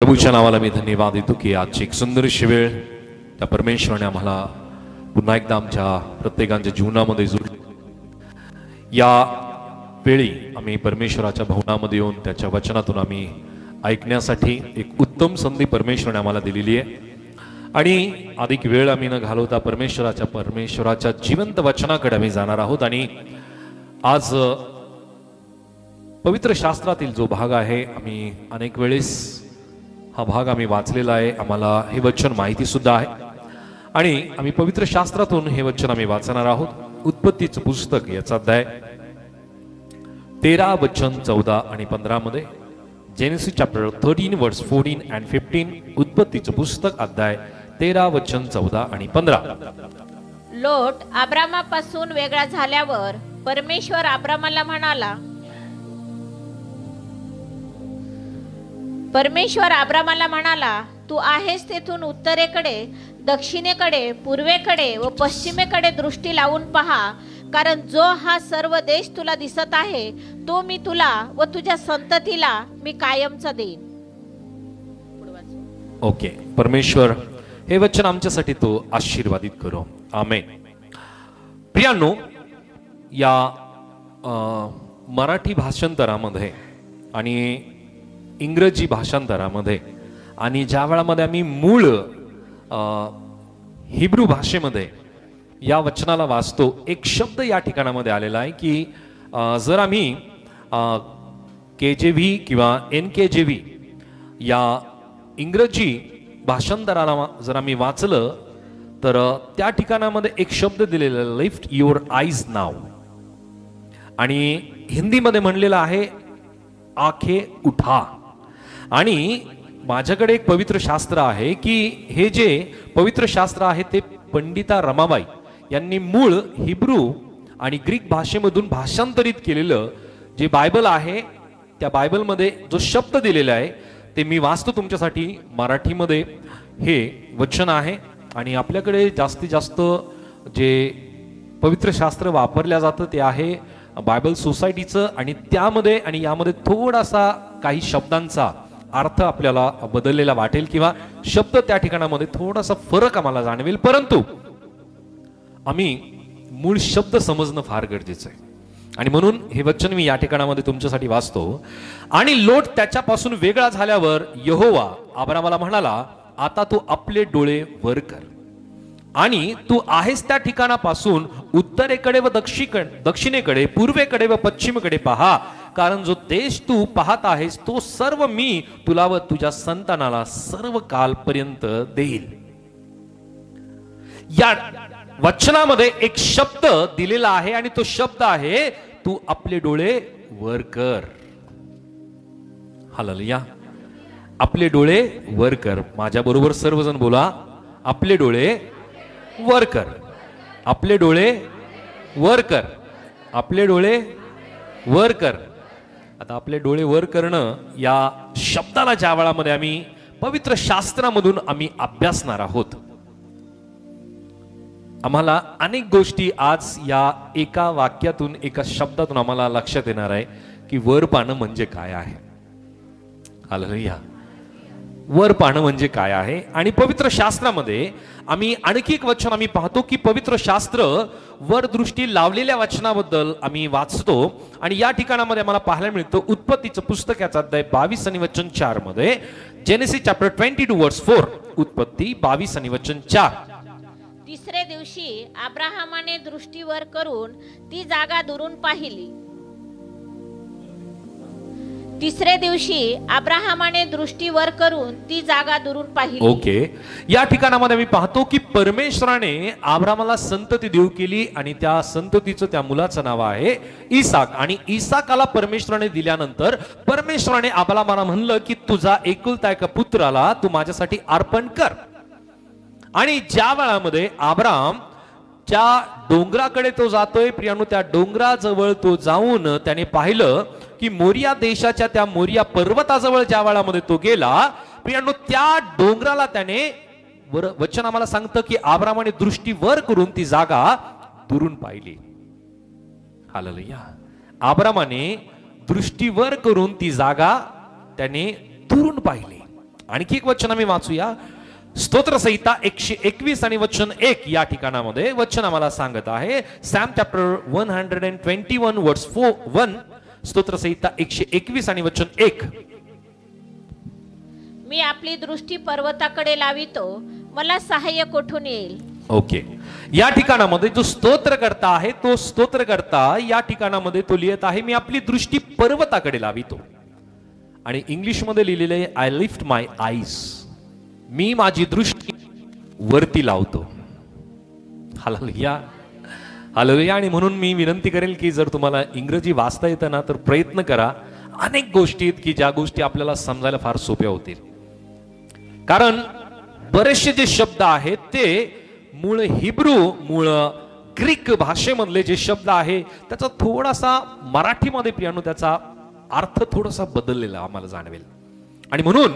प्रभूच्या नावाला मी धन्यवाद देतो की आजची एक सुंदरशी वेळ त्या परमेश्वराने आम्हाला पुन्हा एकदा आमच्या प्रत्येकाच्या जीवनामध्ये जोडली। या वेळी आम्ही परमेश्वराच्या भवनामध्ये येऊन त्याच्या वचनातून आम्ही ऐकण्यासाठी एक उत्तम संधी परमेश्वराने आम्हाला दिलेली आहे आणि अधिक वेळ आम्ही न घालवता परमेश्वराच्या जिवंत वचनाकडे आम्ही जाणार आहोत। आणि आज पवित्र शास्त्रातील जो भाग आहे, आम्ही अनेक वेळेस हा भाग आम्ही वाचलेला आहे, आम्हाला हे वचन माहिती सुद्धा आहे आणि आम्ही पवित्र शास्त्रातून हे वचन आम्ही वाचणार आहोत। उत्पत्तीचं पुस्तक याचा अध्याय 13 वचन 14 आणि 15 मध्ये, जेनेसिस चॅप्टर 13 वर्स 14 and 15, उत्पत्तीचं पुस्तक अध्याय 13 वचन 14 आणि 15। लोट अब्रामापासून वेगळा झाल्यावर परमेश्वर अब्रामाला म्हणाला, तू आहेस तेथून उत्तरेकडे, दक्षिणेकडे, पूर्वेकडे व पश्चिमेकडे दृष्टी लावून पहा, कारण जो हा सर्व देश तुला दिसत आहे तो मी तुला व तुझ्या संततीला मी कायमचा देईन। ओके, परमेश्वर हे वचन आमच्यासाठी तो आशीर्वादित करो, आमेन। प्रियांनो, या मराठी भाषांतरामध्ये आणि इंग्रजी भाषांतरामध्ये आणि ज्या वेळामध्ये आम्ही मूळ हिब्रू भाषेमध्ये या वचनाला वाचतो, एक शब्द या ठिकाणामध्ये आलेला आहे की जर आम्ही KJV किंवा NKJV या इंग्रजी भाषांतराला जर आम्ही वाचलं तर त्या ठिकाणामध्ये एक शब्द दिलेला, लिफ्ट युअर आईज नाव, आणि हिंदीमध्ये म्हणलेला आहे आंखें उठा। आणि माझ्याकडे एक पवित्र शास्त्र आहे की हे जे पवित्र शास्त्र आहे ते पंडिता रमाबाई यांनी मूळ हिब्रू आणि ग्रीक भाषेमधून भाषांतरित केलेलं जे बायबल आहे, त्या बायबलमध्ये जो शब्द दिलेला आहे ते मी वाचतो तुमच्यासाठी मराठीमध्ये। हे वचन आहे आणि आपल्याकडे जास्तीत जास्त जे पवित्र शास्त्र वापरल्या जातं ते आहे बायबल सोसायटीचं, आणि त्यामध्ये आणि यामध्ये थोडासा काही शब्दांचा अर्थ आपल्याला बदललेला वाटेल किंवा शब्द त्या ठिकाणामध्ये थोडासा फरक आम्हाला जाणवेल, परंतु आम्ही मूळ शब्द समजणं फार गरजेचं आहे। आणि म्हणून हे वचन मी या ठिकाणामध्ये तुमच्यासाठी वाचतो। आणि लोट त्याच्यापासून वेगळा झाल्यावर यहोवा अब्रामाला म्हणाला, आता तू आपले डोळे वर कर आणि तू आहेस त्या ठिकाणापासून उत्तरेकडे व दक्षिणेकडे, पूर्वेकडे व पश्चिमेकडे पहा, कारण जो देश तू पाहत आहेस तो सर्व मी तुला व तुझ्या संतानाला सर्व कालपर्यंत देईल। या वचनामध्ये एक शब्द दिलेला आहे आणि तो शब्द आहे, तू आपले डोळे वर कर। हालेलुया, आपले डोळे वर कर। माझ्या बरोबर सर्वजण बोला, आपले डोळे वर कर, आपले डोळे वर कर, आपले डोळे वर कर। आता आपले डोळे वर करणं या शब्दाला ज्या वेळामध्ये आम्ही पवित्र शास्त्रामधून आम्ही अभ्यासणार आहोत, आम्हाला अनेक गोष्टी आज या एका वाक्यातून, एका शब्दातून आम्हाला लक्षात येणार आहे की वर पाहणं म्हणजे काय आहे। हालेलुया, वर पाहणं म्हणजे काय आहे। आणि पवित्र शास्त्रामध्ये आम्ही आणखी एक वचन आम्ही पाहतो की पवित्र शास्त्र वर दृष्टी लावलेल्या वचनाबद्दल आम्ही वाचतो, आणि या ठिकाणामध्ये आम्हाला पाहायला मिळतं उत्पत्तीचं पुस्तक याचा अध्याय 22 आणि वचन 4 मध्ये, जेनेसिस चॅप्टर 22 वर्स 4, उत्पत्ती 22 आणि वचन 4। तिसरे दिवशी अब्राहमाने दृष्टी वर करून ती जागा दुरून पाहिली। तिसरे दिवशी अब्राहमाने दृष्टी वर करून ती जागा दुरून पाहिली। ओके, या ठिकाणामध्ये मी पाहतो की परमेश्वराने अब्रामाला संतती देऊ केली आणि त्या संततीचं, त्या मुलाचं नाव आहे इसाक। आणि इसाकाला परमेश्वराने दिल्यानंतर परमेश्वराने अब्रामाला म्हणलं की तुझा एकुलता एक पुत्राला तू माझ्यासाठी अर्पण कर। आणि ज्या वेळामध्ये अब्राम ज्या डोंगराकडे तो जातोय, प्रियांनो, त्या डोंगराजवळ तो जाऊन त्याने पाहिलं की मोरिया देशाच्या त्या मोरिया पर्वताजवळ ज्या वेळामध्ये तो गेला, प्रियांनो, त्या डोंगराला त्याने वचन आम्हाला सांगतं की अब्रामाने दृष्टी वर करून ती जागा दुरून पाहिली। हालेलुया, अब्रामाने दृष्टी वर करून ती जागा त्याने दुरून पाहिली। आणखी एक वचन आम्ही वाचूया. स्तोत्रसंहिता 121 आणि वचन 1 या ठिकाणामध्ये वचन आम्हाला सांगत आहे. सॅम चॅप्टर 121 वर्स 1. स्तोत्रसंहिता 121 आणि वचन 1. मी आपली दृष्टी पर्वताकडे लावितो, मला सहाय्य कोठून येईल. ओके, या ठिकाणामध्ये जो स्तोत्रकर्ता आहे तो स्तोत्रकर्ता या ठिकाणामध्ये तो लिहित आहे मी आपली दृष्टी पर्वताकडे लावितो. आणि इंग्लिश मध्ये लिहिलेले आहे आय लिफ्ट माय आईज, मी माझी दृष्टी वरती लावतो. Hallelujah, hallelujah. आणि म्हणून मी विनंती करेल की जर तुम्हाला इंग्रजी वाचता येतं ना तर प्रयत्न करा. अनेक गोष्टी आहेत की ज्या गोष्टी आपल्याला समजायला फार सोप्या होतील. कारण बरेचसे जे शब्द आहेत ते मूळ हिब्रू, मूळ ग्रीक भाषेमधले जे शब्द आहे त्याचा थोडासा मराठीमध्ये पियानो त्याचा अर्थ थोडासा बदललेला आम्हाला जाणवेल. आणि म्हणून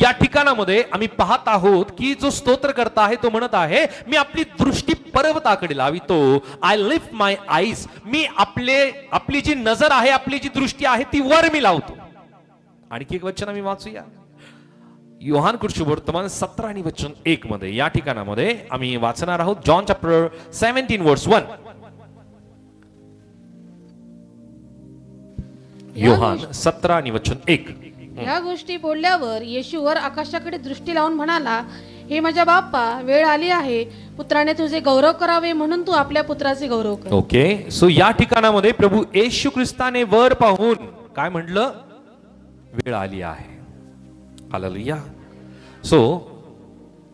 या ठिकाणामध्ये आम्ही पाहत आहोत की जो स्तोत्र करता आहे तो म्हणत आहे मी आपली दृष्टी पर्वताकडे लावितो. आय लिफ्ट माय आईज, मी आपली जी नजर आहे, आपली जी दृष्टी आहे ती वर मी लावतो. आणखी एक वचन आम्ही वाचूया. योहान कृष्णवर्तमान 17 आणि वचन 1 मध्ये या ठिकाणामध्ये आम्ही वाचणार आहोत. जॉन चॅप्टर 17 वर्स 1. योहान 17 आणि वचन 1. या गोष्टी बोलल्यावर येशू वर आकाशाकडे दृष्टी लावून म्हणाला, हे माझ्या बाप्पा, वेळ आली आहे, पुत्राने तुझे गौरव करावे म्हणून तू आपल्या पुत्राचे गौरव कर. ओके, सो या ठिकाणामध्ये प्रभू येशू ख्रिस्ताने वर पाहून काय म्हटलं? वेळ आली आहे. हालेलुया. सो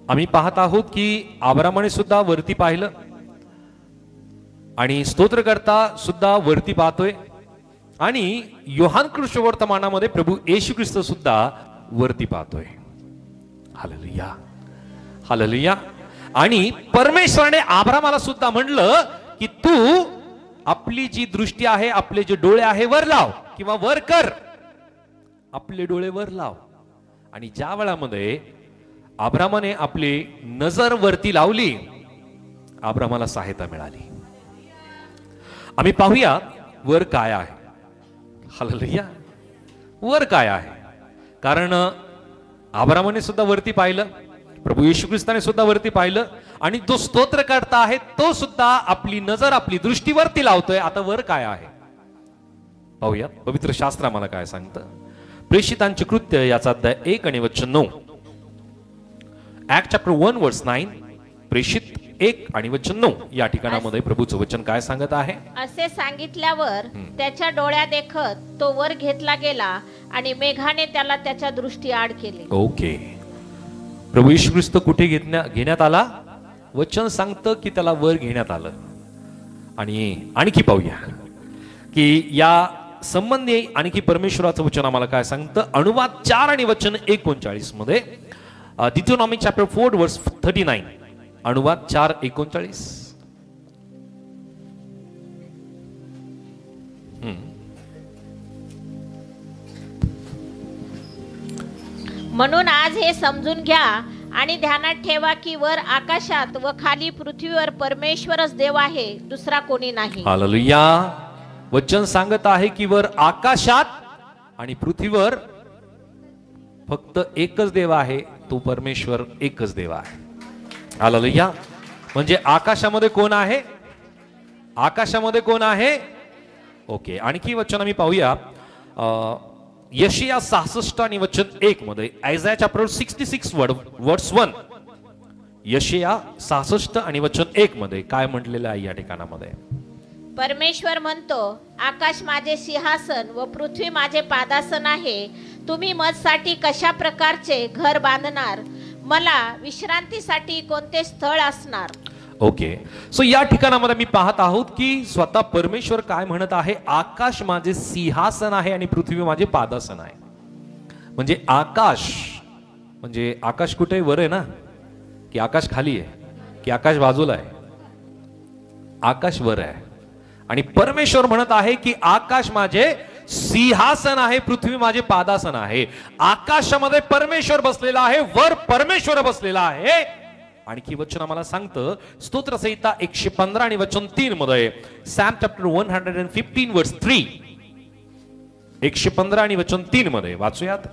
आम्ही पाहत आहोत की अब्रामाने सुद्धा वरती पाहिलं आणि स्तोत्रकर्ता सुद्धा वरती पाहतोय आणि योहान कृष्णवर्तमानामध्ये प्रभू येशू ख्रिस्त सुद्धा वरती पाहतोय. Hallelujah, hallelujah. आणि परमेश्वराने अब्रामाला सुद्धा म्हणलं की तू आपली जी दृष्टी आहे, आपले जे डोळे आहे वर लाव किंवा वर कर. आपले डोळे वर लाव. आणि ज्या वेळामध्ये अब्रामाने आपली नजर वरती लावली, अब्रामाला सहायता मिळाली. आम्ही पाहूया वर काय आहे. हालेलुया, वर काय आहे. कारण अब्रामाने सुद्धा वरती पाहिलं, प्रभू येशू ख्रिस्ताने सुद्धा वरती पाहिलं आणि जो स्तोत्र करता आहे तो सुद्धा आपली नजर, आपली दृष्टी वरती लावतोय. आता वर काय आहे पाहूया. पवित्र शास्त्र आम्हाला काय सांगतं. प्रेषितांचे कृत्य याचा अध्याय 1 आणि वचन 9. ऍक्ट चॅप्टर 1 वर्स 9. प्रेषित 1 आणि वचन 9 या ठिकाणामध्ये प्रभूचं वचन काय सांगत आहे. असे सांगितल्यावर त्याच्या डोळ्या देखत तो वर घेतला गेला आणि मेघाने त्याला त्याच्या दृष्टी आड केली. ओके, प्रभू येशू ख्रिस्त कुठे घेण्यात आला? वचन सांगतं की त्याला वर घेण्यात आलं. आणि आणखी पाहूया की या संबंधी आणखी परमेश्वराचं वचन आम्हाला काय सांगतं. अनुवाद 4 आणि वचन 39 मध्ये. डिटोनॉमी चॅप्टर 4 वर्स 39. अनुवाद 4:39. म्हणून आज हे समजून घ्या आणि ध्यानात ठेवा की वर आकाशात व खाली पृथ्वीवर परमेश्वरच देव आहे, दुसरा कोणी नाही. हालेलुया. वचन सांगत आहे की वर आकाशात आणि पृथ्वीवर फक्त एकच देव आहे, तो परमेश्वर एकच देव आहे. हालेलुया. म्हणजे आकाशामध्ये कोण आहे? आकाशामध्ये कोण आहे? ओके, आणखी वचन आम्ही पाहूया. यशिया 66 आणि वचन 1 मध्ये. आयझाया चॅप्टर 66 वर्स 1. यशिया 66 आणि वचन 1 मध्ये काय म्हटलेलं आहे या ठिकाणामध्ये. परमेश्वर म्हणतो, आकाश माझे सिंहासन व पृथ्वी माझे पादासन आहे. तुम्ही माझ्यासाठी कशा प्रकारचे घर बांधणार? मला विश्रांतीसाठी कोणते स्थळ असणार? ओके, सो या ठिकाणामध्ये मी पाहत आहोत की स्वतः परमेश्वर काय म्हणत आहे. आकाश माझे सिंहासन आहे आणि पृथ्वी माझे पादासन आहे. म्हणजे आकाश, म्हणजे आकाश कुठे? वर आहे ना? की आकाश खाली आहे? की आकाश बाजूला आहे? आकाश वर आहे. आणि परमेश्वर म्हणत आहे की आकाश माझे सिंहासन आहे, पृथ्वी माझे पादासन आहे. आकाशामध्ये परमेश्वर बसलेला आहे, वर परमेश्वर बसलेला आहे. आणखी वचन आम्हाला सांगतं स्तोत्रसंहिता 115 आणि वचन 3 मध्ये. सॅम चॅप्टर 115 वर्स 3. 115 आणि वचन 3 मध्ये वाचूयात.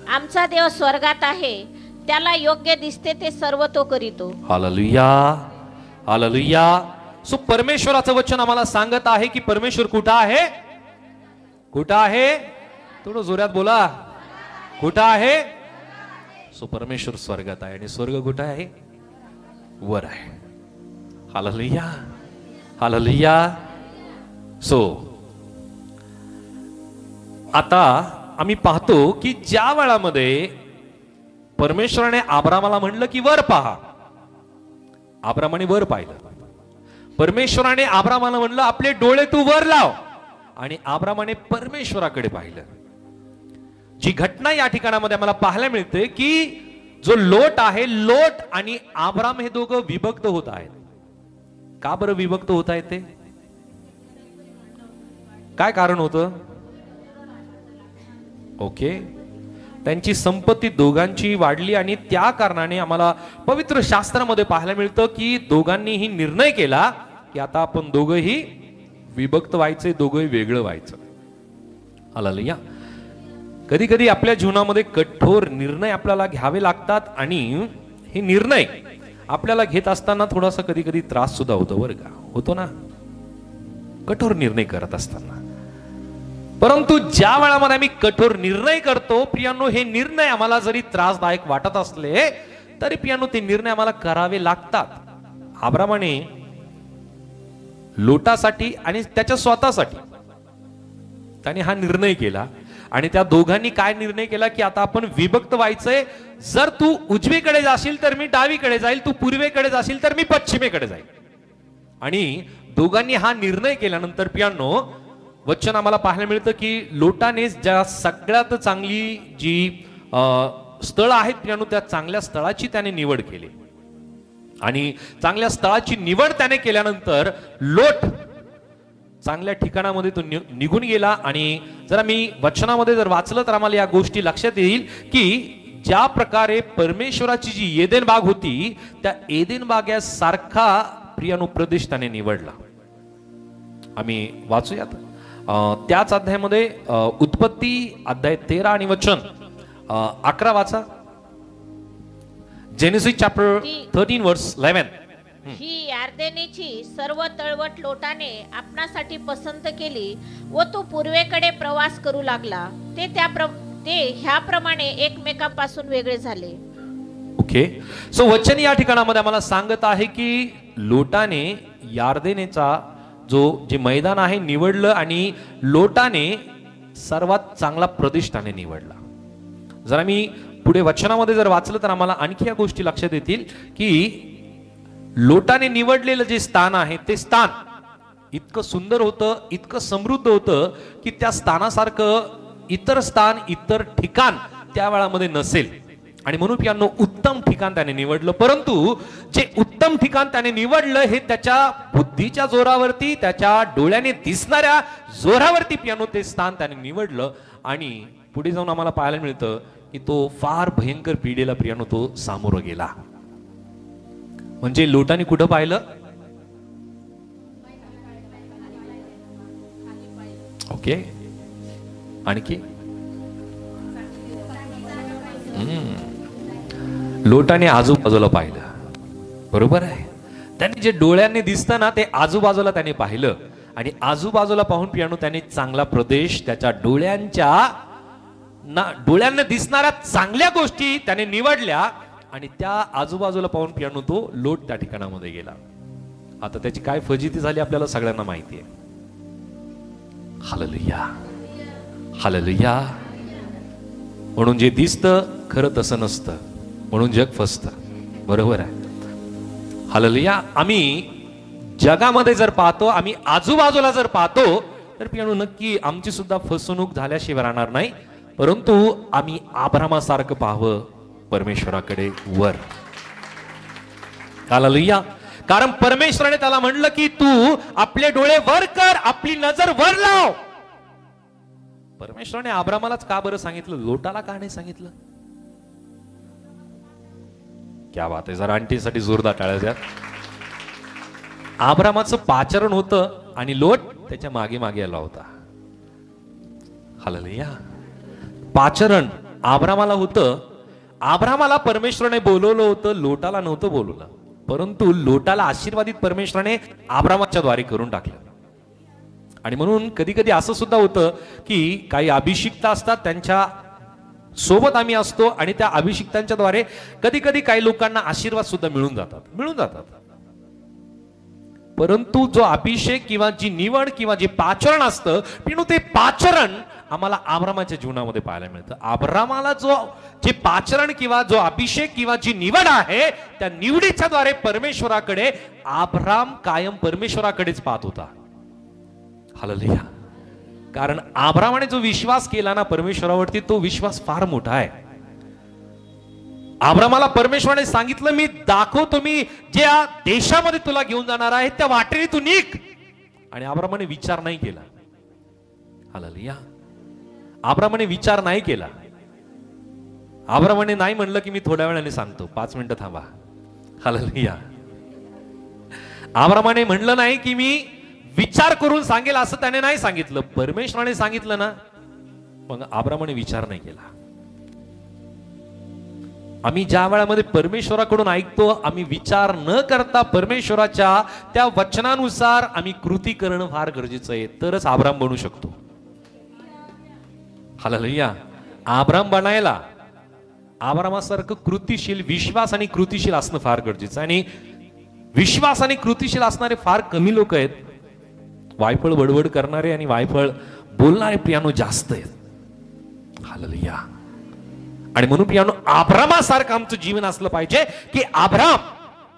आमचा देव स्वर्गात आहे, त्याला योग्य दिसते ते सर्व तो करीतो. Hallelujah, hallelujah. सो परमेश्वराचं वचन आम्हाला सांगत आहे की परमेश्वर कुठं आहे? कुठं आहे? थोडं जोरात बोला. कुठं आहे? सो परमेश्वर स्वर्गात आहे आणि स्वर्ग कुठं आहे? वर आहे. Hallelujah, hallelujah. सो आता आम्ही पाहतो की ज्या वेळामध्ये परमेश्वराने आब्रामाला म्हणलं की वर पहा, आब्रामाने वर पाहिलं. परमेश्वराने आब्रामाला म्हणलं आपले डोळे तू वर लाव, आणि आब्रामाने परमेश्वराकडे पाहिलं. जी घटना या ठिकाणामध्ये आम्हाला पाहायला मिळते की जो लोट आहे, लोट आणि आब्राम हे दोघं विभक्त होत आहेत. का बरं विभक्त होत आहेत? ते काय कारण होतं? ओके, त्यांची संपत्ती दोघांची वाढली आणि त्या कारणाने आम्हाला पवित्र शास्त्रामध्ये पाहायला मिळतं की दोघांनीही निर्णय केला की आता आपण दोघंही विभक्त व्हायचे, दोघंही वेगळं व्हायचं. हालेलुया. कधी कधी आपल्या जीवनामध्ये कठोर निर्णय आपल्याला घ्यावे लागतात आणि हे निर्णय आपल्याला घेत असताना थोडासा कधी कधी त्रास सुद्धा होतो, बरं का? होतो ना कठोर निर्णय करत असताना. परंतु ज्या वेळामध्ये आम्ही कठोर निर्णय करतो प्रियांनो, हे निर्णय आम्हाला जरी त्रासदायक वाटत असले तरी प्रियांनो ते निर्णय आम्हाला करावे लागतात. आब्रामाने लोटासाठी आणि त्याच्या स्वतःसाठी त्याने हा निर्णय केला आणि त्या दोघांनी काय निर्णय केला की आता आपण विभक्त व्हायचंय. जर तू उजवीकडे जाशील तर मी डावीकडे जाईल, तू पूर्वेकडे जाशील तर मी पश्चिमेकडे जाईल. आणि दोघांनी हा निर्णय केल्यानंतर प्रियांनो वचन आम्हाला पाहायला मिळतं की लोटाने ज्या सगळ्यात चांगली जी स्थळ आहेत प्रियांनो, त्या चांगल्या स्थळाची त्याने निवड केली. आणि चांगल्या स्थळाची निवड त्याने केल्यानंतर लोट चांगल्या ठिकाणामध्ये तो निघून गेला. आणि जर आम्ही वचनामध्ये जर वाचलं तर आम्हाला या गोष्टी लक्षात येईल की ज्या प्रकारे परमेश्वराची जी एदेन बाग होती त्या एदेन बागेसारखा प्रियांनो प्रदेश त्याने निवडला. आम्ही वाचूयात त्याच अध्यायामध्ये उत्पत्ती अध्याय 13 आणि वचन 11 वाचा. जेनेसिस चॅप्टर 13 वर्स 11. ही यार्देनीची सर्व तळवट लोटाने आपणासाठी पसंत केली व तो पूर्वेकडे प्रवास करू लागला. ते ह्याप्रमाणे एकमेकांपासून वेगळे झाले. ओके, सो वचन या ठिकाणामध्ये आम्हाला सांगत आहे की लोटाने यार्देनेचा जे मैदान आहे निवडलं आणि लोटाने सर्वात चांगला प्रदेश त्याने निवडला. जर आम्ही पुढे वचनामध्ये जर वाचलं तर आम्हाला आणखी या गोष्टी लक्षात येतील की लोटाने निवडलेलं जे स्थान आहे ते स्थान इतकं सुंदर होतं, इतकं समृद्ध होतं की त्या स्थानासारखं इतर स्थान, इतर ठिकाण त्या वेळामध्ये नसेल. आणि म्हणून प्रियांनो उत्तम ठिकाण त्याने निवडलं. परंतु जे उत्तम ठिकाण त्याने निवडलं हे त्याच्या बुद्धीच्या जोरावरती, त्याच्या डोळ्याने दिसणाऱ्या जोरावरती प्रियांनो ते स्थान त्याने निवडलं. आणि पुढे जाऊन आम्हाला पाहायला मिळतं की तो फार भयंकर पिढीला प्रियांनो तो सामोरं गेला. म्हणजे लोटाने कुठं पाहिलं? ओके, आणखी लोटाने आजूबाजूला पाहिलं. बरोबर आहे, त्यांनी जे डोळ्यांनी दिसतं ना ते आजूबाजूला त्याने पाहिलं. आणि आजूबाजूला पाहून प्रियांनो त्याने चांगला प्रदेश, त्याच्या डोळ्यांना दिसणाऱ्या चांगल्या गोष्टी त्याने निवडल्या आणि त्या आजूबाजूला पाहून प्रियांनो तो लोट त्या ठिकाणामध्ये गेला. आता त्याची काय फजिती झाली आपल्याला सगळ्यांना माहिती आहे. Hallelujah, hallelujah. म्हणून जे दिसतं खरं तसं नसतं, म्हणून जग फसतं. बरोबर आहे. हालेलुया. आम्ही जगामध्ये जर पाहतो, आम्ही आजूबाजूला जर पाहतो तर प्रियांनो नक्की आमची सुद्धा फसवणूक झाल्याशिवाय राहणार नाही. परंतु आम्ही अब्रामासारखं पाहावं परमेश्वराकडे वर. हालेलुया. कारण परमेश्वराने त्याला म्हणलं की तू आपले डोळे वर कर, आपली नजर वर लाव. परमेश्वराने अब्रामालाच का बरं सांगितलं, लोटाला का नाही सांगितलं? क्या बात आहे. जरा आणटीसाठी जोरदार टाळ्या द्या. अब्रामाचं पाचारण होतं आणि लोट त्याच्या मागे मागे आला होता. हालेलुया. पाचारण आब्रामाला होतं, आब्रामाला परमेश्वराने बोलवलं होतं, लोटाला नव्हतं बोलवलं. परंतु लोटाला आशीर्वादित परमेश्वराने आब्रामाच्या द्वारे करून टाकलं. आणि म्हणून कधी कधी असं सुद्धा होतं की काही अभिषिक्त असतात, त्यांच्या सोबत आम्ही असतो आणि त्या अभिषिक्तांच्या द्वारे कधी कधी काही लोकांना आशीर्वाद सुद्धा मिळून जातात. परंतु जो अभिषेक किंवा जी निवड किंवा जे पाचरण असतं, पण ते पाचरण आम्हाला आब्रामाच्या जीवनामध्ये पाहायला मिळतं. आब्रामाला जे पाचरण किंवा जो अभिषेक किंवा जी निवड आहे, त्या निवडीच्या द्वारे परमेश्वराकडे आब्राम कायम परमेश्वराकडेच पाहत होता. हालेलुया. कारण आब्रामाने जो विश्वास केला ना परमेश्वरावरती, तो विश्वास फार मोठा आहे. आब्रामाला परमेश्वराने सांगितलं, मी दाखवतो, मी ज्या देशामध्ये तुला घेऊन जाणार आहे त्या वाटेने तू निघ. आणि आब्रामाने विचार नाही केला. हालेलुया. आब्रामाने विचार नाही केला. आब्रामाने नाही म्हणलं की मी थोड्या वेळाने सांगतो, 5 मिनिटं थांबा. हालेलुया. आब्रामाने म्हणलं नाही की मी विचार करून सांगेल, असं त्याने नाही सांगितलं. परमेश्वराने सांगितलं ना, मग आब्रामाने विचार नाही केला. आम्ही ज्या वेळामध्ये परमेश्वराकडून ऐकतो, आम्ही विचार न करता परमेश्वराच्या त्या वचनानुसार आम्ही कृती करणं फार गरजेचं आहे. तरच आब्राम बनू शकतो. हालेलुया. आब्राम बनायला आब्रामासारखं कृतीशील, विश्वास आणि कृतीशील असणं फार गरजेचं आहे. आणि विश्वास आणि कृतीशील असणारे फार कमी लोक आहेत. वायफळ बडबड करणारे आणि वायफळ बोलणारे प्रियानो जास्त आहेत. हालेलुया. आणि म्हणून प्रियानो, आब्रामासारखं आमचं जीवन असलं पाहिजे की आब्राम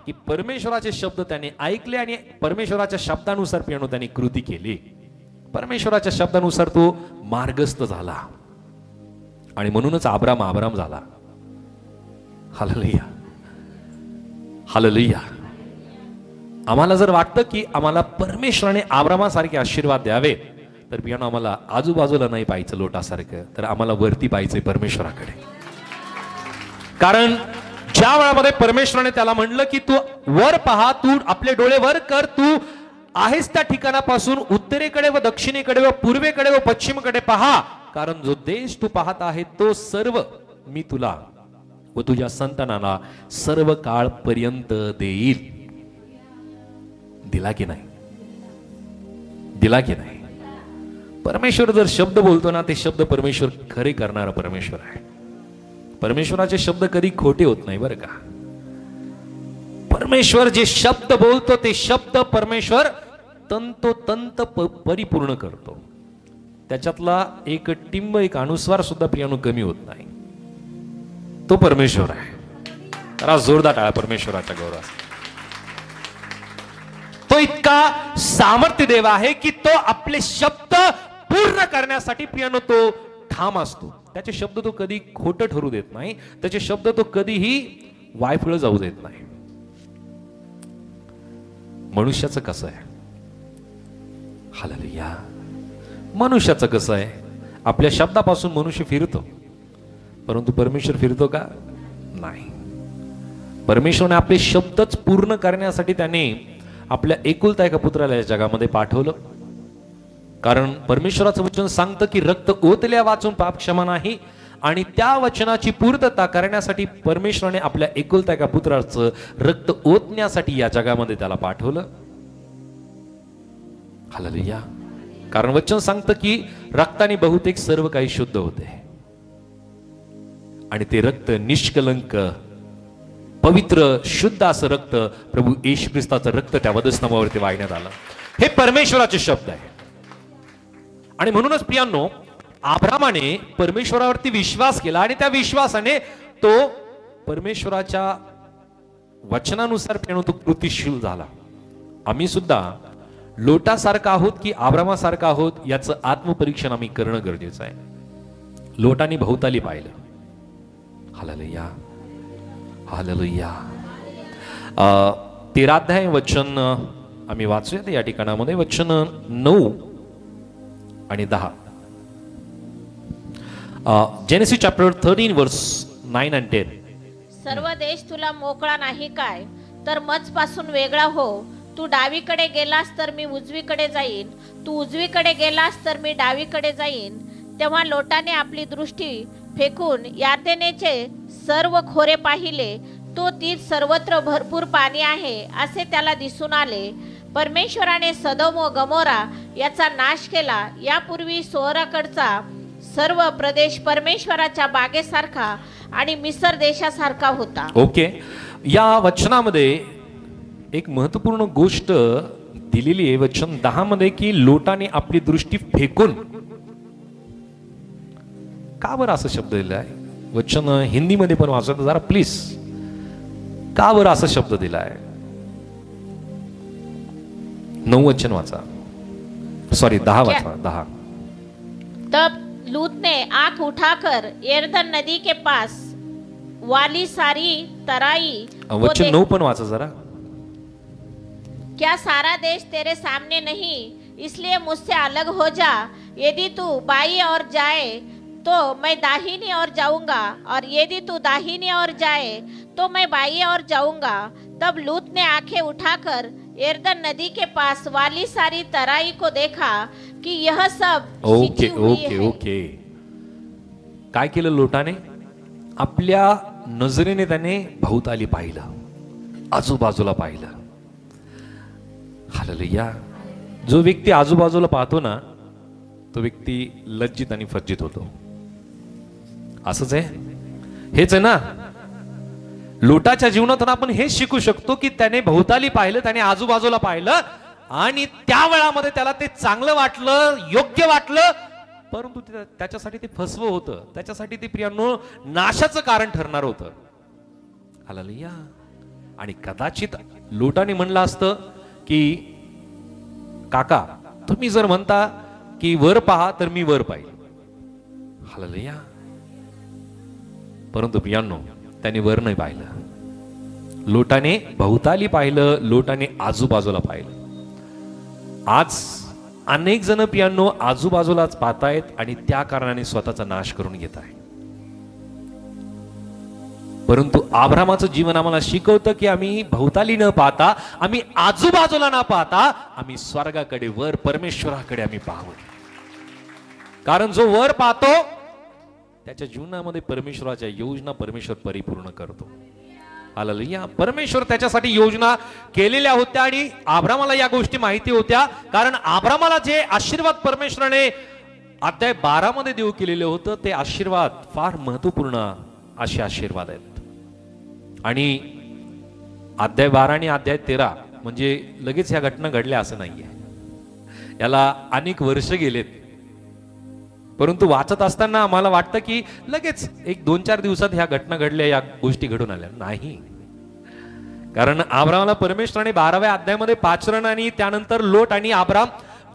की परमेश्वराचे शब्द त्याने ऐकले आणि परमेश्वराच्या शब्दानुसार प्रियानो त्याने कृती केली. परमेश्वराच्या शब्दानुसार तो मार्गस्थ झाला. आणि म्हणूनच आब्राम झाला. हालेलुया. हालेलुया. आम्हाला जर वाटतं की आम्हाला परमेश्वराने आब्रामासारखे आशीर्वाद द्यावे, तर प्रियानो आम्हाला आजूबाजूला नाही पाहायचं लोटासारखं, तर आम्हाला वरती पाहायचंय परमेश्वराकडे. कारण ज्या वेळामध्ये परमेश्वराने त्याला म्हणलं की तू वर पहा, तू आपले डोळे वर कर, तू आहेस त्या ठिकाणापासून उत्तरेकडे व दक्षिणेकडे व पूर्वेकडे व पश्चिमेकडे पहा, कारण जो देश तू पाहत आहे तो सर्व मी तुला व तुझ्या संतानाला सर्व काळ पर्यंत देईल. दिला की नाही? दिला की नाही? परमेश्वर जर शब्द बोलतो ना, ते शब्द परमेश्वर खरे करणारा परमेश्वर आहे. परमेश्वराचे शब्द कधी खोटे होत नाही बरं का. परमेश्वर जे शब्द बोलतो ते शब्द परमेश्वर तंतोतंत परिपूर्ण करतो. त्याच्यातला एक टिंब, एक अनुस्वार सुद्धा प्रियानो कमी होत नाही. तो परमेश्वर आहे. जरा जोरदार टाळा परमेश्वराच्या गौरवासाठी. तो इतका सामर्थ्य देव आहे की तो आपले शब्द पूर्ण करण्यासाठी प्रियानो तो ठाम असतो. त्याचे शब्द तो कधी खोटं ठरू देत नाही. त्याचे शब्द तो कधीही वायफळ जाऊ देत नाही. मनुष्याचं कसं आहे? हालेलुया. मनुष्याचं कसं आहे? आपल्या शब्दापासून मनुष्य फिरतो, परंतु परमेश्वर फिरतो का? नाही. परमेश्वराने आपले शब्दच पूर्ण करण्यासाठी त्याने आपल्या एकुलता एका पुत्राला या जगामध्ये पाठवलं. कारण परमेश्वराचं वचन सांगतं की रक्त ओतल्या वाचून पाप क्षमा नाही, आणि त्या वचनाची पूर्तता करण्यासाठी परमेश्वराने आपल्या एकुलता एका पुत्राचं रक्त ओतण्यासाठी या जगामध्ये त्याला पाठवलं. हालेलुया. कारण वचन सांगतं की रक्ताने बहुतेक सर्व काही शुद्ध होते, आणि ते रक्त निष्कलंक, पवित्र, शुद्ध असं रक्त, प्रभू येशू ख्रिस्ताचं रक्त त्या वधस्तंभावरती वाहिण्यात आलं. हे परमेश्वराचे शब्द आहे. आणि म्हणूनच प्रियांनो, आब्रामाने परमेश्वरावरती विश्वास केला आणि त्या विश्वासाने तो परमेश्वराच्या वचनानुसार प्रियांनो तो कृतीशील झाला. आम्ही सुद्धा लोटासारखा आहोत की आब्रामासारखा आहोत याचं आत्मपरीक्षण आम्ही करणं गरजेचं आहे. लोटाने भोवताली पाहिलं. हालेलुया. हालेलुया. 13 अध्याय वचन आम्ही वाचूयात या ठिकाणामध्ये, वचन 9 आणि 10. जेनेसिस चॅप्टर 13 वर्स 9 and 10. सर्व देश तुला मोकळा नाही काय, तर मजपासून वेगळा हो. तू डावीकडे गेलास तर मी उजवीकडे जाईन, तू उजवीकडे गेलास तर मी डावीकडे जाईन. तेव्हा लोटाने आपली दृष्टी फेकून यार्देनेचे सर्व खोरे पाहिले, तो तीर सर्वत्र भरपूर पाणी आहे असे त्याला दिसून आले. परमेश्वराने सदोम व गमोरा याचा नाश केला. यापूर्वी सोअराकडचा सर्व प्रदेश परमेश्वराच्या बागेसारखा आणि मिसर देशासारखा होता. ओके, या वचनामध्ये एक महत्वपूर्ण गोष्ट दिलेली आहे वचन 10 मध्ये की लोटाने आपली दृष्टी फेकून. का बरं असं शब्द दिला आहे? वचन हिंदीमध्ये पण वाचत जरा प्लीज. का बरं असा शब्द दिलाय? 9 वचन वाचा, सॉरी 10 वाचा. 10. तब लूत ने आंख उठाकर यरदन नदी के पास वाली सारी तराई को वचन 9 पण वाचा जरा. क्या सारा देश तेरे सामने नहीं, इसलिए मुझसे अलग हो जा. यदि तू बाई और जाए तो मैं दाहिनी ओर जाऊंगा, और यदि तू दाहिनी ओर जाए तो मैं बाई ओर जाऊंगा. तब लूत ने आंखें उठाकर यरदन नदी के पास वाली सारी तराई को देखा कि यह सब ओके सिंची हुई ओके है. ओके. काय केलं लोटाने? आपल्या नजरेने त्याने भोवताली पाहिलं, आजूबाजूला पाहिलं. हालेलुया. जो व्यक्ती आजूबाजूला पाहतो ना, तो व्यक्ती लज्जित आणि फज्जित होतो. असंच आहे, हेच आहे ना. लोटाच्या जीवनातून आपण हेच शिकू शकतो की त्याने भोवताली पाहिलं, त्याने आजूबाजूला पाहिलं आणि त्या वेळामध्ये त्याला ते चांगलं वाटलं, योग्य वाटलं, परंतु त्याच्यासाठी ते फसवं होतं. त्याच्यासाठी ते प्रियांनो नाशाचं कारण ठरणार होतं. हालेलुया. आणि कदाचित लोटाने म्हणलं असतं की काका, तुम्ही जर म्हणता की वर पहा तर मी वर पाहिजे. हालेलुया. परंतु प्रियांनो त्याने वर नाही पाहिलं. लोटाने भोवताली पाहिलं, लोटाने आजूबाजूला पाहिलं. आज अनेक जण प्रियांनो आजूबाजूलाच पाहतायत आणि त्या कारणाने स्वतःचा नाश करून घेत आहे. परंतु अब्राहामाचं जीवन आम्हाला शिकवतं की आम्ही भोवताली न पाहता, आम्ही आजूबाजूला न पाहता, आम्ही स्वर्गाकडे, वर परमेश्वराकडे आम्ही पाहावं. कारण जो वर पाहतो त्याच्या जीवनामध्ये परमेश्वराच्या योजना परमेश्वर परिपूर्ण करतो. हालेलुया. परमेश्वर त्याच्यासाठी योजना केलेल्या होत्या आणि अब्राहामाला या गोष्टी माहिती होत्या. कारण अब्राहामाला जे आशीर्वाद परमेश्वराने अध्याय 12 मध्ये देऊ केलेले होतं, ते आशीर्वाद फार महत्वपूर्ण असे आशीर्वाद आहेत. आणि अध्याय 12 आणि अध्याय 13 म्हणजे लगेच ह्या घटना घडल्या असं नाहीये. याला अनेक वर्ष गेलेत. परंतु वाचत असताना आम्हाला वाटतं की लगेच 1-2-4 दिवसात ह्या घटना घडल्या, या गोष्टी घडून आल्या. नाही. कारण अब्राहामाला परमेश्वराने 12व्या अध्यायामध्ये 5 रण आणि त्यानंतर लोट आणि अब्राम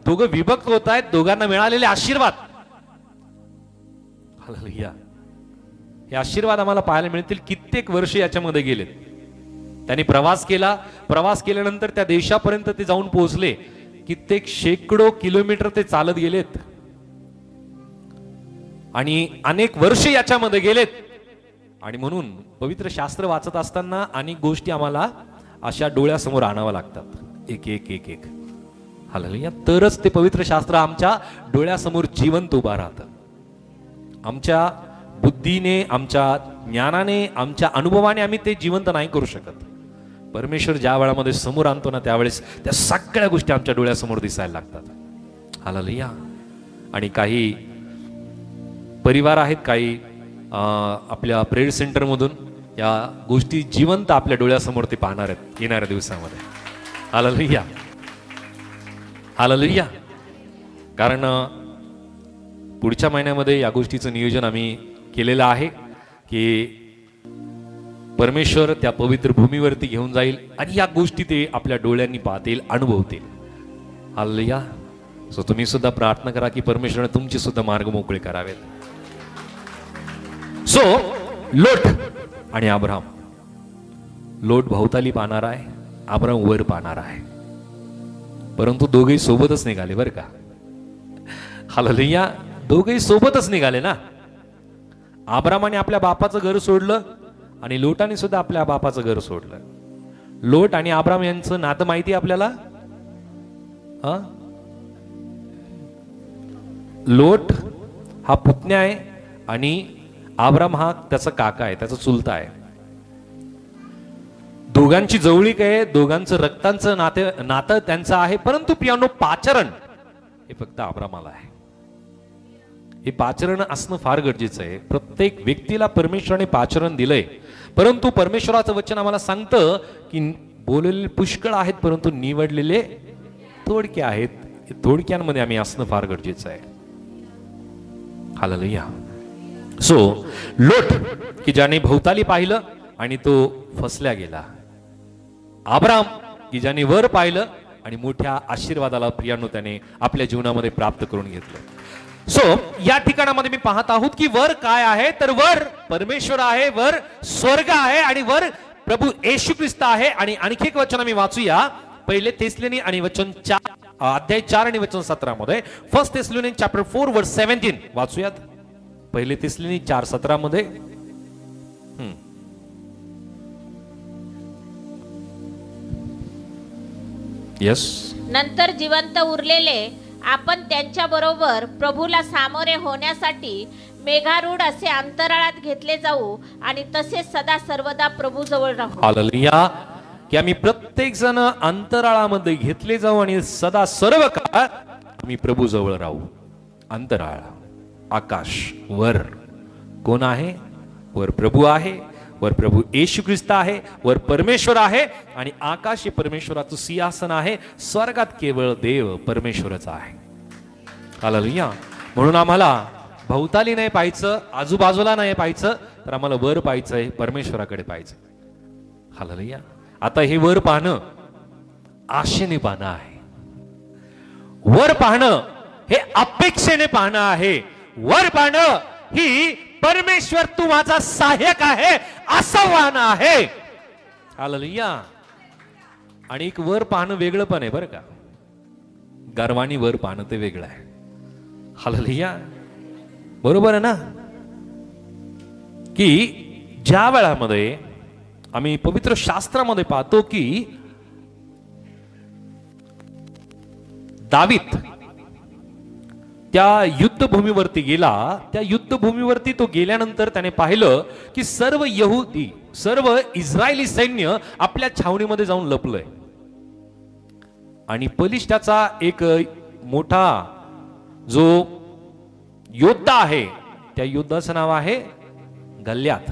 दोघं विभक्त होत आहेत. दोघांना मिळालेले आशीर्वाद. हालेलुया. हे आशीर्वाद आम्हाला पाहायला मिळतील. कित्येक वर्ष याच्यामध्ये गेलेत. त्यांनी प्रवास केला. प्रवास केल्यानंतर त्या देशापर्यंत ते जाऊन पोहोचले. कित्येक शेकडो किलोमीटर ते चालत गेलेत आणि अनेक वर्ष याच्यामध्ये गेलेत. आणि म्हणून पवित्र शास्त्र वाचत असताना अनेक गोष्टी आम्हाला अशा डोळ्यासमोर आणाव्या लागतात, एक एक एक एक. हालेलुया. तरच ते पवित्र शास्त्र आमच्या डोळ्यासमोर जिवंत उभा राहतं. आमच्या बुद्धीने, आमच्या ज्ञानाने, आमच्या अनुभवाने आम्ही ते जिवंत नाही करू शकत. परमेश्वर ज्या वेळामध्ये समोर आणतो ना, त्यावेळेस त्या सगळ्या गोष्टी आमच्या डोळ्यासमोर दिसायला लागतात. हालेलुया. आणि काही परिवार आहेत, काही आपल्या प्रेयर सेंटर मधून या गोष्टी जिवंत आपल्या डोळ्यासमोर ते पाहणार आहेत येणाऱ्या दिवसामध्ये. हालेलुया. हालेलुया. कारण पुढच्या महिन्यामध्ये या गोष्टीचं नियोजन आम्ही केलेलं आहे की परमेश्वर त्या पवित्र भूमीवरती घेऊन जाईल आणि या गोष्टी ते आपल्या डोळ्यांनी पाहतील, अनुभवतील. हालेलुया. सो तुम्ही सुद्धा प्रार्थना करा की परमेश्वराने तुमचे सुद्धा मार्ग मोकळे करावेत. सो लोट आणि अब्राम. लोट भोवताली पाहणार आहे, अब्राम वर पाहणार आहे. परंतु दोघेही सोबतच निघाले बरं का. हालेलुया. दोघेही सोबतच निघाले ना. अब्रामाने आपल्या बापाचं घर सोडलं आणि लोटाने सुद्धा आपल्या बापाचं घर सोडलं. लोट आणि अब्राम यांचं नातं माहिती आपल्याला. लोट हा पुतण्या आहे आणि अब्राम हा त्याचा काका आहे, त्याचा चुलता आहे. दोघांची जवळीक आहे, दोघांचं रक्तांचं नातं त्यांचं आहे. परंतु प्रियानो, पाचरण हे फक्त अब्रामाला आहे. हे पाचरण असणं फार गरजेचं आहे. प्रत्येक व्यक्तीला परमेश्वराने पाचरण दिलंय. परंतु परमेश्वराचं वचन आम्हाला सांगतं की बोललेले पुष्कळ आहेत, परंतु निवडलेले थोडके आहेत. थोडक्यांमध्ये आम्ही असणं फार गरजेचं आहे. हालेलुया. सो लोट की ज्याने भोवताली पाहिलं आणि तो फसल्या गेला. अब्राम की ज्याने वर पाहिलं आणि मोठ्या आशीर्वादाला प्रियानो त्याने आपल्या जीवनामध्ये प्राप्त करून घेतलं. सो या ठिकाणामध्ये मी पाहत आहोत की वर काय आहे, तर वर परमेश्वर आहे, वर स्वर्ग आहे आणि वर प्रभू येशू ख्रिस्त आहे. आणि आणखी एक वचन आम्ही वाचूया, पहिले थेसलोनी आणि वचन 4 अध्याय 4 आणि वचन 17 मध्ये. फर्स्ट थेसलोनियन चॅप्टर 4 वर्स 17 वाचूयात. पहिले थेसलोनी 4:17 मध्ये. यस. नंतर जिवंत उरलेले आपण त्यांच्या बरोबर प्रभूला सामोरे होण्यासाठी मेघारूढ असे अंतराळात घेतले जाऊ आणि तसे सदा सर्वदा प्रभू जवळ राहू. हालेलुया. की आम्ही प्रत्येक जण अंतराळामध्ये घेतले जाऊ आणि सदा सर्व काळ आम्ही प्रभू जवळ राहू. अंतराळ, आकाश, वर कोण आहे? वर प्रभू आहे, वर प्रभू येशू ख्रिस्त आहे, वर परमेश्वर आहे आणि आकाश हे परमेश्वराचं सिंहासन आहे. स्वर्गात केवळ देव परमेश्वरच आहे. हालेलुया. म्हणून आम्हाला भोवताली नाही पाहायचं, आजूबाजूला नाही पाहायचं, तर आम्हाला वर पाहायचंय, परमेश्वराकडे पाहायचं. हालेलुया. आता हे वर पाहणं आशेने पाहणं आहे. वर पाहणं हे अपेक्षेने पाहणं आहे. वर पाहणं ही परमेश्वर तू माझा सहाय्यक आहे असं वाहन आहे. हालेलुया. आणि एक वर पाहणं वेगळं पण आहे बरं का. गर्वानी वर पाहणं ते वेगळं आहे. हालेलुया. बरोबर आहे ना. की ज्या वेळामध्ये आम्ही पवित्र शास्त्रामध्ये पाहतो की दावीद त्या युद्धभूमीवरती गेला. त्या युद्धभूमीवरती तो गेल्यानंतर त्याने पाहिलं की सर्व यहुदी, सर्व इस्रायली सैन्य आपल्या छावणीमध्ये जाऊन लपलंय. आणि बलिष्ठाचा एक मोठा जो योद्धा आहे, त्या योद्धाचं नाव आहे गल्ल्यात,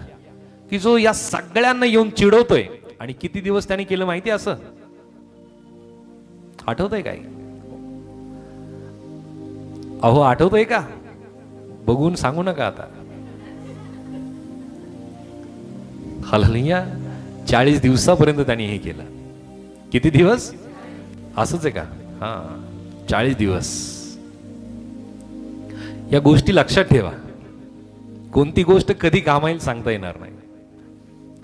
की जो या सगळ्यांना येऊन चिडवतोय. आणि किती दिवस त्याने केलं माहिती? असं आठवतंय काय? अहो आठवतंय का? बघून सांगू नका आता. हालेलुया. 40 दिवसापर्यंत त्यांनी हे केलं. किती दिवस? असंच आहे का? हा, 40 दिवस. या गोष्टी लक्षात ठेवा. कोणती गोष्ट कधी कामा येईल सांगता येणार नाही.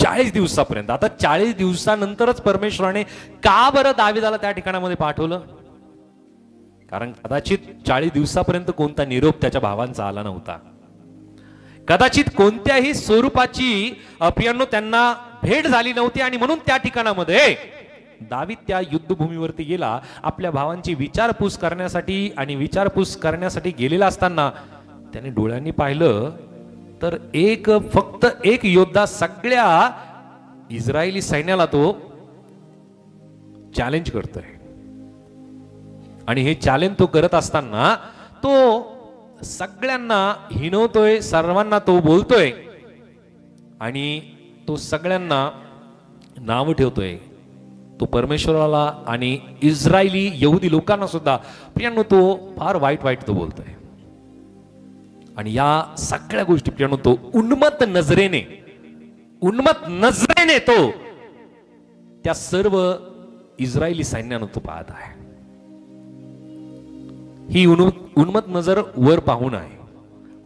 40 दिवसापर्यंत. आता 40 दिवसानंतरच परमेश्वराने का बरं दावीदाला त्या ठिकाणामध्ये पाठवलं? कारण कदाचित 40 दिवसापर्यंत कोणता निरोप त्याच्या भावांचा आला नव्हता. कदाचित कोणत्याही स्वरूपाची प्रियांनो त्यांना भेट झाली नव्हती. आणि म्हणून त्या ठिकाणामध्ये दावीद त्या युद्धभूमीवरती गेला आपल्या भावांची विचारपूस करण्यासाठी. आणि विचारपूस करण्यासाठी गेलेला असताना त्याने डोळ्यांनी पाहिलं तर फक्त एक योद्धा सगळ्या इस्रायली सैन्याला तो चॅलेंज करतोय. आणि हे चॅलेंज तो करत असताना तो सगळ्यांना हिणवतोय, सर्वांना तो बोलतोय आणि तो सगळ्यांना नाव ठेवतोय. तो परमेश्वराला आणि इस्रायली यहुदी लोकांना सुद्धा प्रियांनो तो फार वाईट तो बोलतोय. आणि या सगळ्या गोष्टी प्रियांनो तो उन्मत्त नजरेने तो त्या सर्व इस्रायली सैन्यानं तो पाहत आहे. ही उन्मत्त नजर वर पाहून आहे.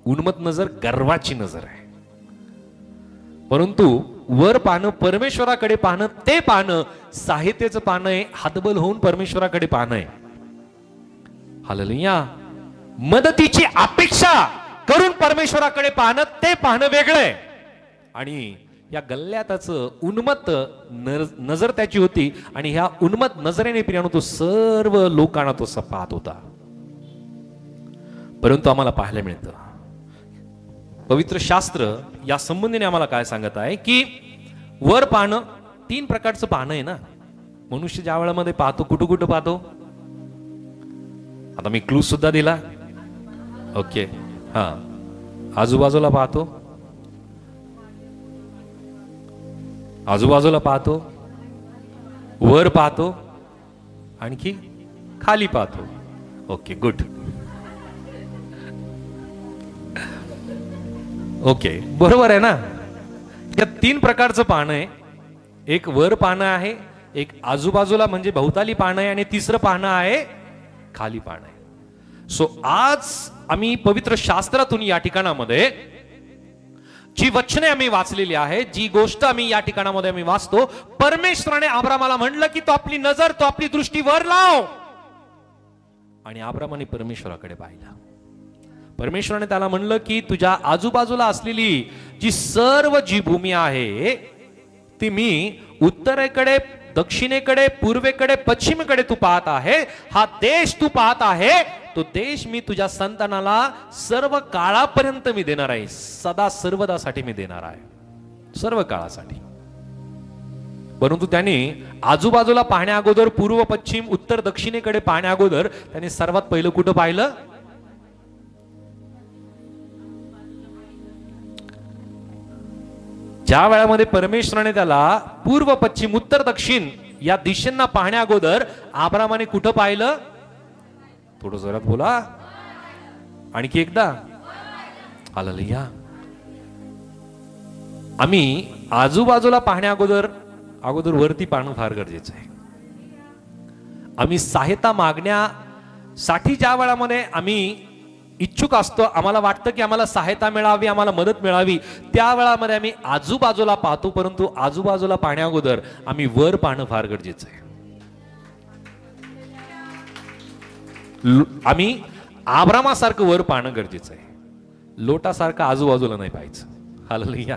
उन्मत्त नजर गर्वाची नजर आहे. परंतु वर पाहणं, परमेश्वराकडे पाहणं, ते पाहणं साहित्याचं पाहणं आहे. हातबल होऊन परमेश्वराकडे पाहणं आहे. हालेलुया. मदतीची अपेक्षा करून परमेश्वराकडे पाहणं, ते पाहणं वेगळं आहे. आणि या गल्ल्यातच उन्मत्त नजर त्याची होती. आणि ह्या उन्मत्त नजरेने प्रियानो तो सर्व लोकांना तो पाहत होता. परंतु आम्हाला पाहायला मिळतं पवित्र शास्त्र या संबंधीने आम्हाला काय सांगत आहे की वर पाहणं 3 प्रकारचं पाहणं आहे ना. मनुष्य ज्या वेळामध्ये पाहतो कुठं कुठं पाहतो. आता मी क्लू सुद्धा दिला. ओके, हा, आजूबाजूला पाहतो, आजूबाजूला पाहतो, वर पाहतो, आणखी खाली पाहतो. Okay, good. ओके, बरोबर आहे ना. या 3 प्रकारचं पाहणं आहे. एक वर पाहणं आहे, एक आजूबाजूला म्हणजे भोवताली पाहणं आहे, आणि तिसरं पाहणं आहे खाली पाहणं आहे. सो आज आम्ही पवित्र शास्त्रातून या ठिकाणामध्ये जी वचने आम्ही वाचलेली आहे, जी गोष्ट आम्ही या ठिकाणामध्ये आम्ही वाचतो, परमेश्वराने अब्रामाला म्हणलं की तो आपली नजर, तो आपली दृष्टी वर लाव. आणि अब्रामाने परमेश्वराकडे पाहिलं. परमेश्वराने त्याला म्हणलं की तुझ्या आजूबाजूला असलेली जी सर्व जी भूमी आहे ती मी उत्तरेकडे, दक्षिणेकडे, पूर्वेकडे, पश्चिमेकडे तू पाहत आहे, हा देश तू पाहत आहे, तो देश मी तुझ्या संतानाला सर्व काळापर्यंत मी देणार आहे, सदा सर्वदासाठी मी देणार आहे, सर्व काळासाठी. परंतु त्याने आजूबाजूला पाहण्या अगोदर, पूर्व, पश्चिम, उत्तर, दक्षिणेकडे पाहण्या अगोदर त्याने सर्वात पहिलं कुठं पाहिलं? ज्या वेळामध्ये परमेश्वराने त्याला पूर्व, पश्चिम, उत्तर, दक्षिण या दिशांना पाहण्या अगोदर अब्रामाने कुठं पाहिलं? थोडं जोरात बोला, आणखी एकदा. हालेलुया. आम्ही आजूबाजूला पाहण्या अगोदर वरती पाहणं फार गरजेचं आहे. आम्ही सहायता मागण्यासाठी ज्या वेळामध्ये आम्ही इच्छुक असतो, आम्हाला वाटतं की आम्हाला सहायता मिळावी, आम्हाला मदत मिळावी, त्या वेळामध्ये आम्ही आजूबाजूला पाहतो. परंतु आजूबाजूला पाहण्या अगोदर आम्ही वर पाहणं फार गरजेचं आहे. आम्ही अब्रामासारखं वर पाहणं गरजेचं आहे, लोटासारखं आजूबाजूला नाही पाहायचं. हालेलुया.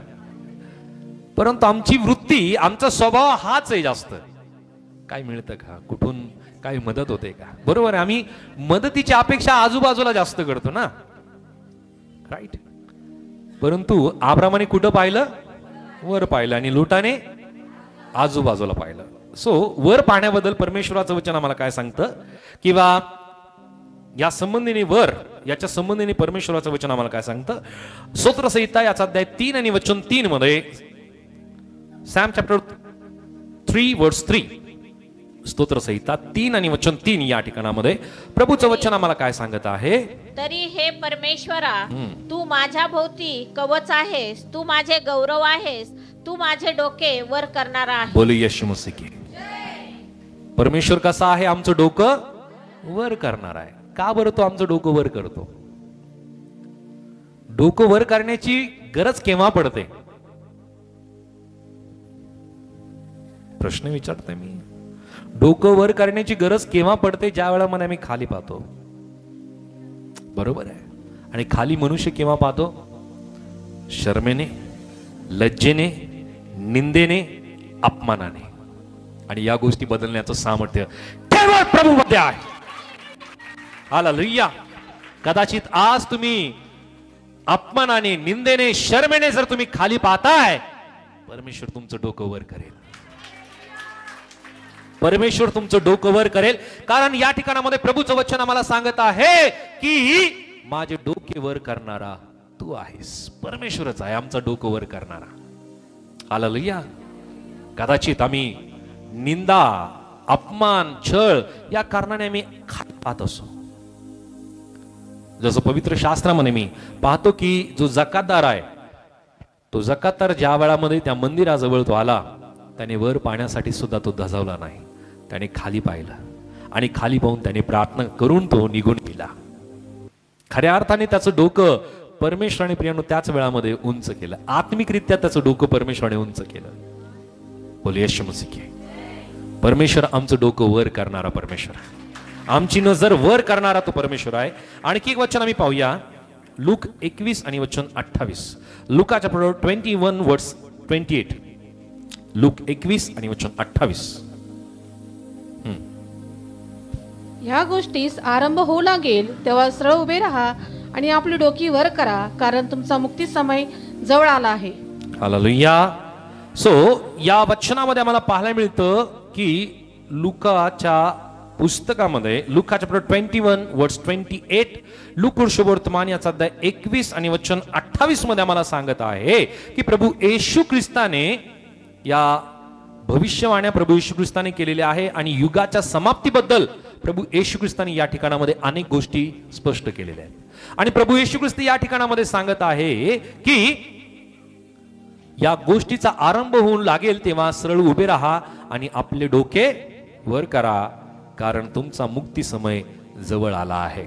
परंतु आमची वृत्ती, आमचा स्वभाव हाच आहे. जास्त काय मिळतं का, कुठून काही मदत होते का? बरोबर आहे. आम्ही मदतीची अपेक्षा आजूबाजूला जास्त करतो ना, राईट. परंतु अब्रामाने कुठं पाहिलं? वर पाहिलं. आणि लोटाने आजूबाजूला पाहिलं. सो वर पाहण्याबद्दल परमेश्वराचं वचन आम्हाला काय सांगतं, किंवा या संबंधीने वर, याच्या संबंधीने परमेश्वराचं वचन आम्हाला काय सांगतं? स्तोत्रसंहिता याचा अध्याय 3 आणि वचन 3 मध्ये, सॅम चॅप्टर 3 वर्स 3, स्तोत्रसंहिता 3 आणि वचन 3 या ठिकाणामध्ये प्रभूचं वचन आम्हाला काय सांगत आहे? तरी हे परमेश्वरा, तू माझ्या भोवती कवच आहेस, तू माझे गौरव आहेस, तू माझे डोके वर करणारा आहे. बोलू येशू मसीह की. परमेश्वर कसा आहे? आमचं डोकं वर करणार आहे. का बरं तो आमचं डोकं वर करतो? डोकं वर करण्याची गरज केव्हा पडते? प्रश्न विचारतोय मी. डोकं वर करण्याची गरज केव्हा पडते? ज्या वेळा मला आम्ही खाली पाहतो. बरोबर आहे. आणि खाली मनुष्य केव्हा पाहतो? शर्मेने, लज्जेने, निंदेने, अपमानाने. आणि या गोष्टी बदलण्याचं सामर्थ्य केवळ प्रभूमध्ये आहे. हालेलुया. कदाचित आज तुम्ही अपमानाने, निंदेने, शर्मेने जर तुम्ही खाली पाहताय, परमेश्वर तुमचं डोकं वर करेल. परमेश्वर तुमचं डोकं वर करेल. कारण या ठिकाणामध्ये प्रभूचं वचन आम्हाला सांगत आहे की माझे डोके वर करणारा तू आहेस. परमेश्वरच आहे आमचं डोकं वर करणारा. हालेलुया. कदाचित आम्ही निंदा, अपमान, छळ या कारणाने आम्ही खाली पाहत असो. जसं पवित्र शास्त्रामध्ये मी पाहतो की जो जकातदार आहे, तो जकातदार ज्या वेळामध्ये त्या मंदिराजवळ तो आला, त्याने वर पाहण्यासाठी सुद्धा तो धजावला नाही. त्याने खाली पाहिलं आणि खाली पाहून त्याने प्रार्थना करून तो निघून गेला. खऱ्या अर्थाने त्याचं डोकं परमेश्वराने प्रियानो त्याच वेळामध्ये उंच केलं. आत्मिकरित्या त्याचं डोकं परमेश्वराने उंच केलं. बोल येशू मसीह की. परमेश्वर आमचं डोकं वर करणारा परमेश्वर आहे. आमची नजर वर करणारा तो परमेश्वर आहे. आणखी एक वचन आम्ही पाहूया, लूक 21 आणि वचन 28. लुकाच्या पुढे 21 वर्स 28. लूक 21 आणि वचन 28. ह्या गोष्टीस आरंभ होऊ लागेल तेव्हा सरळ उभे राहा आणि आपली डोकी वर करा, कारण तुमचा मुक्ती समय जवळ आला आहे. हालेलुया. सो या वचनामध्ये आम्हाला पाहायला मिळतं की लुकाच्या पुस्तकामध्ये, लुका चॅप्टर 21 वर्स 28, लुक शुभवर्तमान याचा अध्याय 21 आणि वचन 28 मध्ये आम्हाला सांगत आहे की प्रभू येशू ख्रिस्ताने या भविष्यवाण्या प्रभू येशू ख्रिस्ताने केलेल्या आहे आणि युगाच्या समाप्तीबद्दल प्रभू येशू ख्रिस्ताने या ठिकाणामध्ये अनेक गोष्टी स्पष्ट केलेल्या आहेत. आणि प्रभू येशू ख्रिस्त या ठिकाणामध्ये सांगत आहे की या गोष्टीचा आरंभ होऊन लागेल तेव्हा सरळ उभे राहा आणि आपले डोके वर करा, कारण तुमचा मुक्ती समय जवळ आला आहे.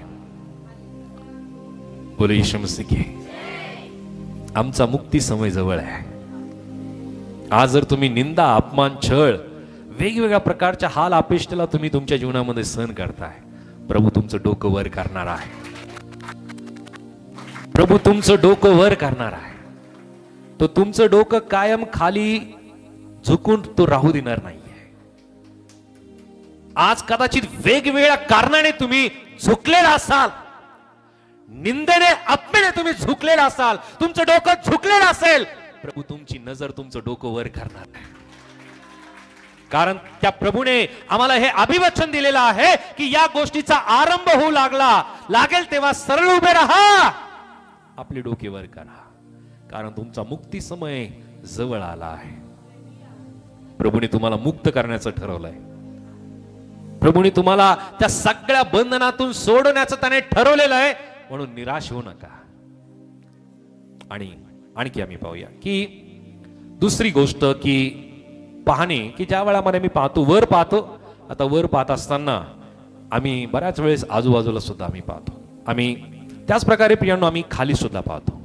बोले येशू मसीह की आमचा मुक्ती समय जवळ आहे. आज जर तुम्ही निंदा, अपमान, छळ, वेगवेगळ्या प्रकारच्या हाल अपेष्टेला तुम्ही तुमच्या जीवनामध्ये सहन करताय, प्रभू तुमचं डोकं वर करणार आहे. प्रभू तुमचं डोकं वर करणार आहे. तो तुमचं डोकं कायम खाली झुकून तो राहू देणार नाहीये. आज कदाचित वेगवेगळ्या कारणाने तुम्ही झुकलेला असाल, निंदेने, अपमानाने तुम्ही झुकलेला असाल, तुमचं डोकं झुकलेलं असेल, प्रभू तुमची नजर, तुमचं डोकं वर करणार आहे. कारण त्या प्रभूने आम्हाला हे अभिवचन दिलेलं आहे की या गोष्टीचा आरंभ होऊ लागेल तेव्हा सरळ उभे राहा, आपले डोके वर करा, कारण तुमचा मुक्ती समय जवळ आला आहे. प्रभूने तुम्हाला मुक्त करण्याचं ठरवलंय. प्रभूने तुम्हाला त्या सगळ्या बंधनातून सोडण्याचं त्याने ठरवलेलं आहे. म्हणून निराश होऊ नका. आणि आणखी आम्ही पाहूया की दुसरी गोष्ट की पाहणे, की ज्या वेळामध्ये मी पाहतो, वर पाहतो. आता वर पाहत असताना आम्ही बऱ्याच वेळेस आजूबाजूला सुद्धा आम्ही पाहतो. आम्ही त्याच प्रकारे प्रियांनो आम्ही खाली सुद्धा पाहतो.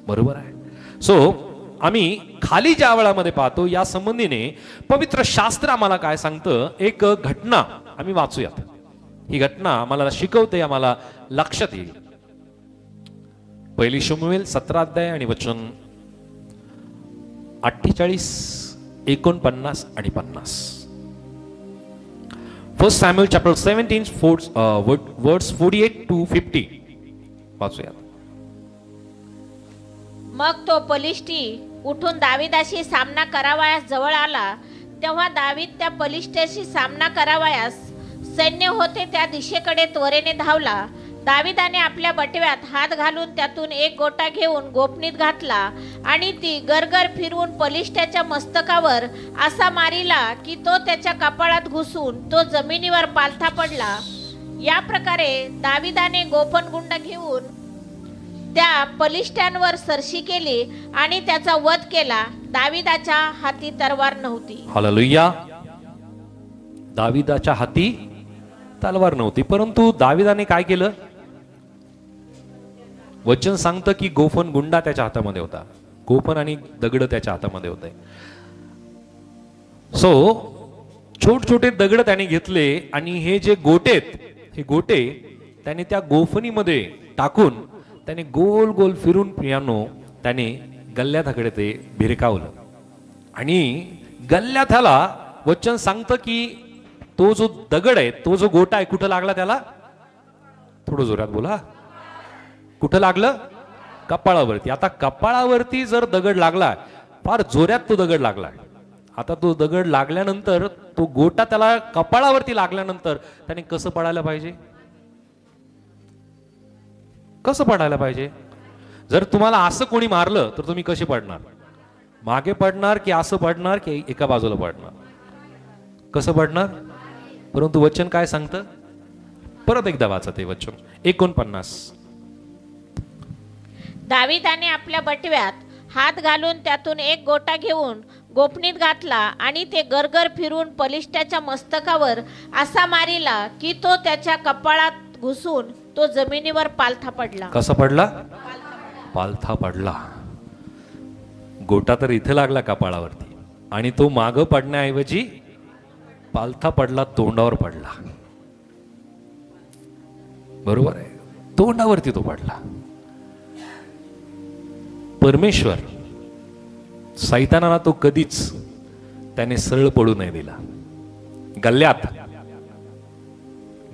बरोबर आहे. सो आम्ही खाली ज्या वेळामध्ये पाहतो, या संबंधीने पवित्र शास्त्र आम्हाला काय सांगतं, एक घटना आम्ही वाचूयात. ही घटना आम्हाला शिकवते, आम्हाला लक्षात येईल. पहिली शमूएल 17 अध्याय आणि वचन 48, 49 आणि 50. First Samuel chapter 17 words 48 to 50 वाचूयात. मग तो पलिष्टी उठून दाविदाशी सामना करावयास जवळ आला. तेव्हा दावीद त्या पलिष्ठ्याशी सामना करावयास सैन्य होते त्या दिशेकडे त्वरेने धावला. दाविदाने आपल्या बटव्यात हात घालून त्यातून एक गोटा घेऊन गोपनीत घातला आणि ती गरगर फिरवून पलिष्ठ्याच्या मस्तकावर असा मारिला की तो त्याच्या कपाळात घुसून तो जमिनीवर पालथा पडला. या प्रकारे दाविदाने गोपनगुंड घेऊन त्या पलिष्ठ्यांवर सरशी केली आणि त्याचा वध केला. दाविदाच्या हाती तलवार नव्हती. हालेलुया. दाविदाच्या हाती तलवार नव्हती, परंतु दाविदाने काय केलं? वचन सांगतं की गोफन गुंडा त्याच्या हातामध्ये होता. गोफन आणि दगड त्याच्या हातामध्ये होते. सो छोट छोटे दगड त्याने घेतले आणि हे जे गोटे, हे गोटे त्याने त्या गोफणीमध्ये टाकून त्याने गोल गोल फिरून प्रियानो त्याने गल्ल्याथाकडे ते भिरकावलं. आणि गल्ल्याथाला वचन सांगतं की तो जो दगड आहे, तो जो गोटा आहे, कुठं लागला त्याला? थोडं जोरात बोला. कुठं लागलं? कपाळावरती. आता कपाळावरती जर दगड लागला, फार जोरात तो दगड लागला. आता तो दगड लागल्यानंतर, तो गोटा त्याला कपाळावरती लागल्यानंतर त्याने कसं पडायला पाहिजे? कसं पडायला पाहिजे? जर तुम्हाला असं कोणी मारलं तर तुम्ही कसे पडणार? मागे पडणार की असं पडणार की एका बाजूला पडणार? कसं पडणार? परंतु वचन काय सांगतं? परत एकदा वाचा ते वचन 49. दाविदाने आपल्या बटव्यात हात घालून त्यातून एक गोटा घेऊन गोपनीत घातला आणि ते गरगर फिरून पलिष्ठ्याच्या मस्तकावर असा मारिला की तो त्याच्या कपाळात घुसून तो जमिनीवर पालथा पडला. कसा पडला? पालथा पडला. गोटा तर इथे लागला कपाळावरती आणि तो माग पडण्याऐवजी पालथा पडला, तोंडावर पडला. बरोबर आहे, तोंडावरती तो पडला. परमेश्वर सैतानाला तो कधीच त्याने सरळ पडू नाही दिला.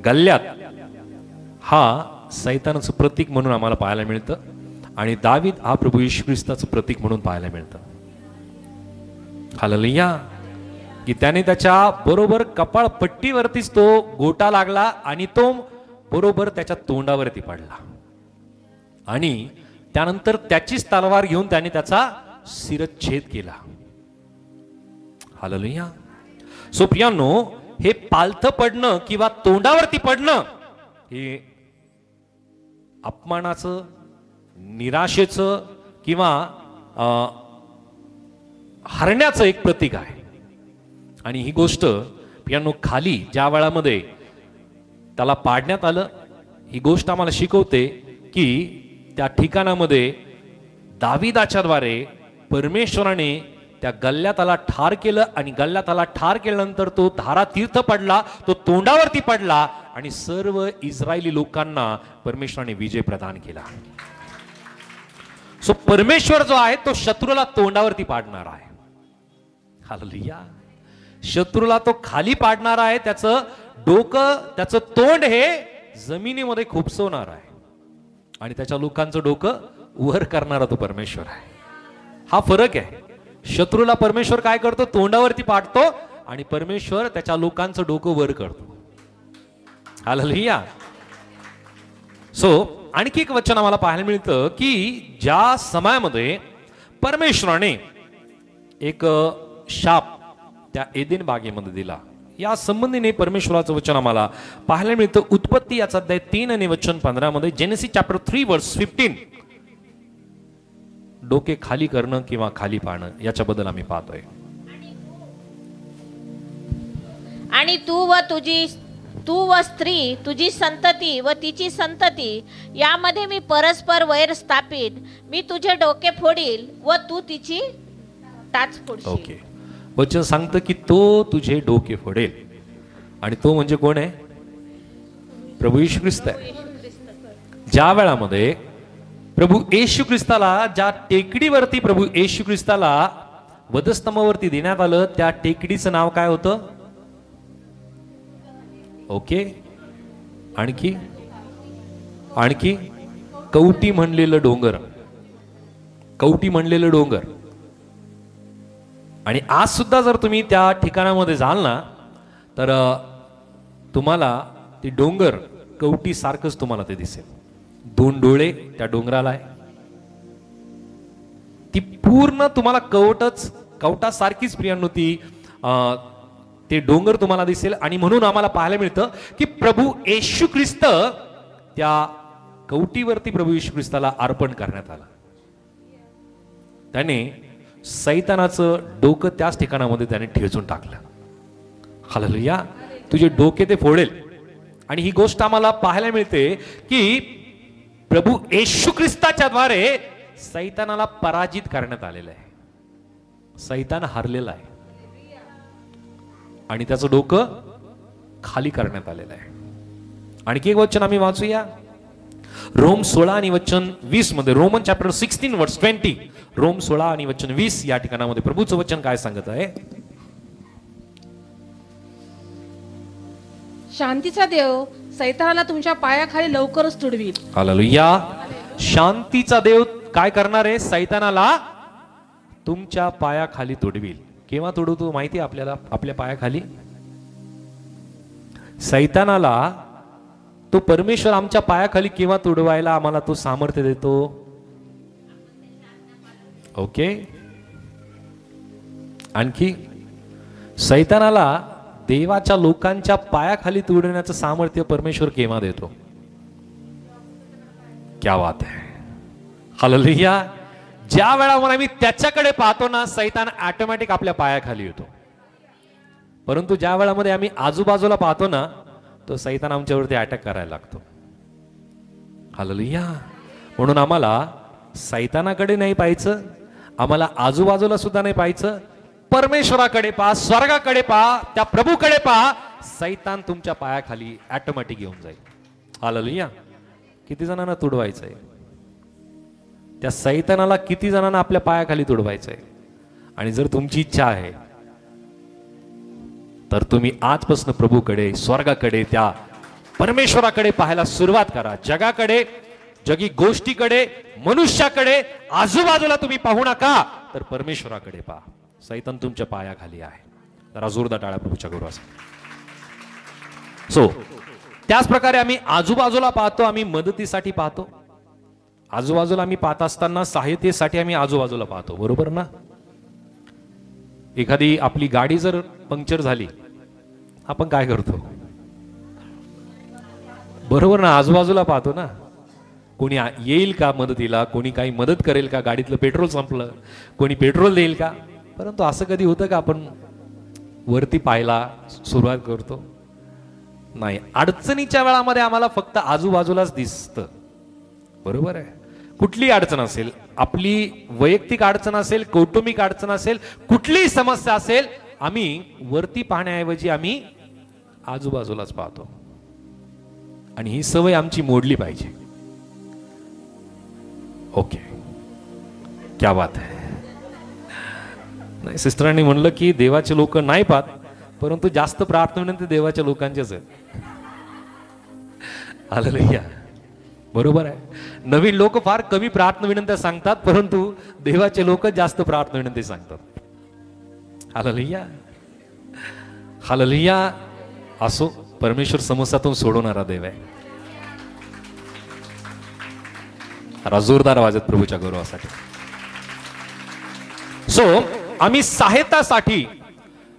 गल्ल्यात हा सैतानाचं प्रतीक म्हणून आम्हाला पाहायला मिळतं आणि दावीद हा प्रभू येशू ख्रिस्ताचं प्रतीक म्हणून पाहायला मिळतं. हालेलुया. की त्याने त्याच्या बरोबर कपाळ पट्टीवरतीच तो गोटा लागला आणि तो बरोबर त्याच्या तोंडावरती पडला आणि त्यानंतर त्याचीच तलवार घेऊन त्याने त्याचा शिरच्छेद केला. हालेलुया. सो प्रियांनो, हे पालथं पडणं किंवा तोंडावरती पडणं हे अपमानाचं, निराशेचं किंवा हरण्याचं एक प्रतीक आहे. आणि ही गोष्ट प्रियांनो खाली ज्या वेळामध्ये त्याला पाडण्यात आलं, ही गोष्ट आम्हाला शिकवते की त्या ठिकाणामध्ये दाविदाच्या द्वारे परमेश्वराने त्या गल्ल्याताला ठार केलं आणि गल्ल्याताला ठार केल्यानंतर तो धारा तीर्थ पडला, तो तोंडावरती पडला आणि सर्व इस्रायली लोकांना परमेश्वराने विजय प्रदान केला. सो परमेश्वर जो आहे तो शत्रूला तोंडावरती पाडणार आहे. हालेलुया. शत्रूला तो खाली पाडणार आहे. त्याचं डोकं, त्याचं तोंड हे जमिनीमध्ये खुपसवणार आहे आणि त्याच्या लोकांचं डोकं वर करणारा तो परमेश्वर आहे. हा फरक आहे. शत्रूला परमेश्वर काय करतो? तोंडावरती पाडतो आणि परमेश्वर त्याच्या लोकांचं डोकं वर करतो. हालेलुया. सो आणखी एक वचन आम्हाला पाहायला मिळतं की ज्या समयामध्ये परमेश्वराने एक शाप त्या एदेन बागेमध्ये दिला, या संबंधीने परमेश्वराचं वचन आम्हाला पाहायला मिळतं. उत्पत्ती याचा अध्याय 3 आणि वचन 15 मध्ये, जेनेसिस चॅप्टर 3 वर्स 15. डोके खाली करणं किंवा खाली पाहणं याच्याबद्दल आम्ही पाहतोय. आणि तू व स्त्री, तुझी संतती व तिची संतती यामध्ये मी परस्पर वैर स्थापित. मी तुझे डोके फोडील व तू तिची टाच फोडशील. ओके. वचन सांगतं की तो तुझे डोके फोडेल आणि तो म्हणजे कोण आहे? प्रभू येशू ख्रिस्त आहे. ज्या वेळामध्ये प्रभू येशू ख्रिस्ताला ज्या टेकडीवरती प्रभू येशू ख्रिस्ताला वधस्तंभावरती देण्यात आलं, त्या टेकडीचं नाव काय होतं? ओके. आणखी कवटी म्हणलेलं डोंगर. कवटी म्हणलेलं डोंगर. आणि आज सुद्धा जर तुम्ही त्या ठिकाणामध्ये जाल ना, तर तुम्हाला ते डोंगर कवटी सारखंच तुम्हाला ते दिसेल. 2 डोळे त्या डोंगराला आहे. ती पूर्ण तुम्हाला कवटासारखीच प्रियांनो ती ते डोंगर तुम्हाला दिसेल. आणि म्हणून आम्हाला पाहायला मिळतं की प्रभू येशू ख्रिस्त त्या कवटीवरती प्रभू येशू ख्रिस्ताला अर्पण करण्यात आलं. त्याने सैतानाचं डोकं त्याच ठिकाणामध्ये त्याने ठेचून टाकलं. हालेलुया. तुझे डोके ते फोडेल. आणि ही गोष्ट आम्हाला पाहायला मिळते की प्रभू येशू ख्रिस्ताच्या द्वारे सैतानाला पराजित करण्यात आलेलं आहे. सैतान हरलेला आहे आणि त्याचं डोकं खाली करण्यात आलेलं आहे. आणखी एक वचन आम्ही वाचूया. रोम 16 आणि वचन 20 मध्ये, रोमन चॅप्टर 16 वर्स 20. रोम 16 आणि वचन 20 या ठिकाणामध्ये प्रभूचं वचन काय सांगत आहे? शांतीचा देव सैतानाला तुमच्या पायाखाली लवकरच तुडवील. हालेलुया. शांतीचा देव काय करणार आहे? सैतानाला तुमच्या पायाखाली तुडवील. केव्हा तुडवतो माहिती आहे आपल्याला? आपल्या पायाखाली. सैतानाला तो परमेश्वर आमच्या पायाखाली केव्हा तुडवायला आम्हाला तो सामर्थ्य देतो? ओके. आणखी सैतानाला देवाच्या लोकांच्या पायाखाली तुडवण्याचं सामर्थ्य परमेश्वर केव्हा देतो? क्या बात आहे. हालेलुया. ज्या वेळावर आम्ही त्याच्याकडे पाहतो ना, सैतान ऑटोमॅटिक आपल्या पायाखाली येतो. परंतु ज्या वेळामध्ये आम्ही आजूबाजूला पाहतो ना, तो सैतान आमच्यावरती अटॅक करायला लागतो. हालेलुया. म्हणून आम्हाला सैतानाकडे नाही पाहायचं, आम्हाला आजूबाजूला सुद्धा नाही पाहायचं. परमेश्वराकडे पहा, स्वर्गाकडे पहा, त्या प्रभूकडे पहा. सैतान तुमच्या पायाखाली ऑटोमॅटिक येऊन जाईल. हालेलुया. किती जणांना तुडवायचंय? त्या सैतानाला किती जणांना आपल्या पायाखाली तुडवायचंय? आणि जर तुमची इच्छा आहे तर तुम्ही आजपासून प्रभूकडे, स्वर्गाकडे, त्या परमेश्वराकडे पाहायला सुरुवात करा. जगाकडे, जगी गोष्टीकडे, मनुष्याकडे, आजूबाजूला तुम्ही पाहू नका, तर परमेश्वराकडे पहा. सैतान तुमच्या पायाखाली आहे. जरा जोरदार टाळ्या प्रभूच्या गौरवासाठी. सो त्याच प्रकारे आम्ही आजूबाजूला पाहतो, आम्ही मदतीसाठी पाहतो. आजूबाजूला आम्ही पाहत असताना सहायतेसाठी आम्ही आजूबाजूला पाहतो, बरोबर ना? एखादी आपली गाडी जर पंक्चर झाली, आपण काय करतो? बरोबर ना, आजूबाजूला पाहतो ना. कोणी येईल का मदतीला, कोणी काही मदत करेल का, गाडीतलं पेट्रोल संपलं, कोणी पेट्रोल देईल का. परंतु असं कधी होतं का आपण वरती पाहायला सुरुवात करतो? नाही. अडचणीच्या वेळामध्ये आम्हाला फक्त आजूबाजूलाच दिसतं, बरोबर आहे. कुठली अडचण असेल, आपली वैयक्तिक अडचण असेल, कौटुंबिक अडचण असेल, कुठलीही समस्या असेल, आम्ही वरती पाहण्याऐवजी आम्ही आजूबाजूलाच पाहतो. आणि ही सवय आमची मोडली पाहिजे. ओके, क्या बात आहे. नाही, सिस्टरांनी म्हणलं की देवाचे लोक नाही पाहत, परंतु जास्त प्रार्थना विनंती देवाच्या लोकांचेच आहेत. हालेलुया, बरोबर आहे. नवीन लोक फार कमी प्रार्थना विनंत्या सांगतात, परंतु देवाचे लोक जास्त प्रार्थना विनंती सांगतात. Hallelujah, hallelujah. असो, परमेश्वर समस्यातून सोडवणारा देव आहे. जोरदार आवाजात प्रभूच्या गौरवासाठी. सो आम्ही सहायतासाठी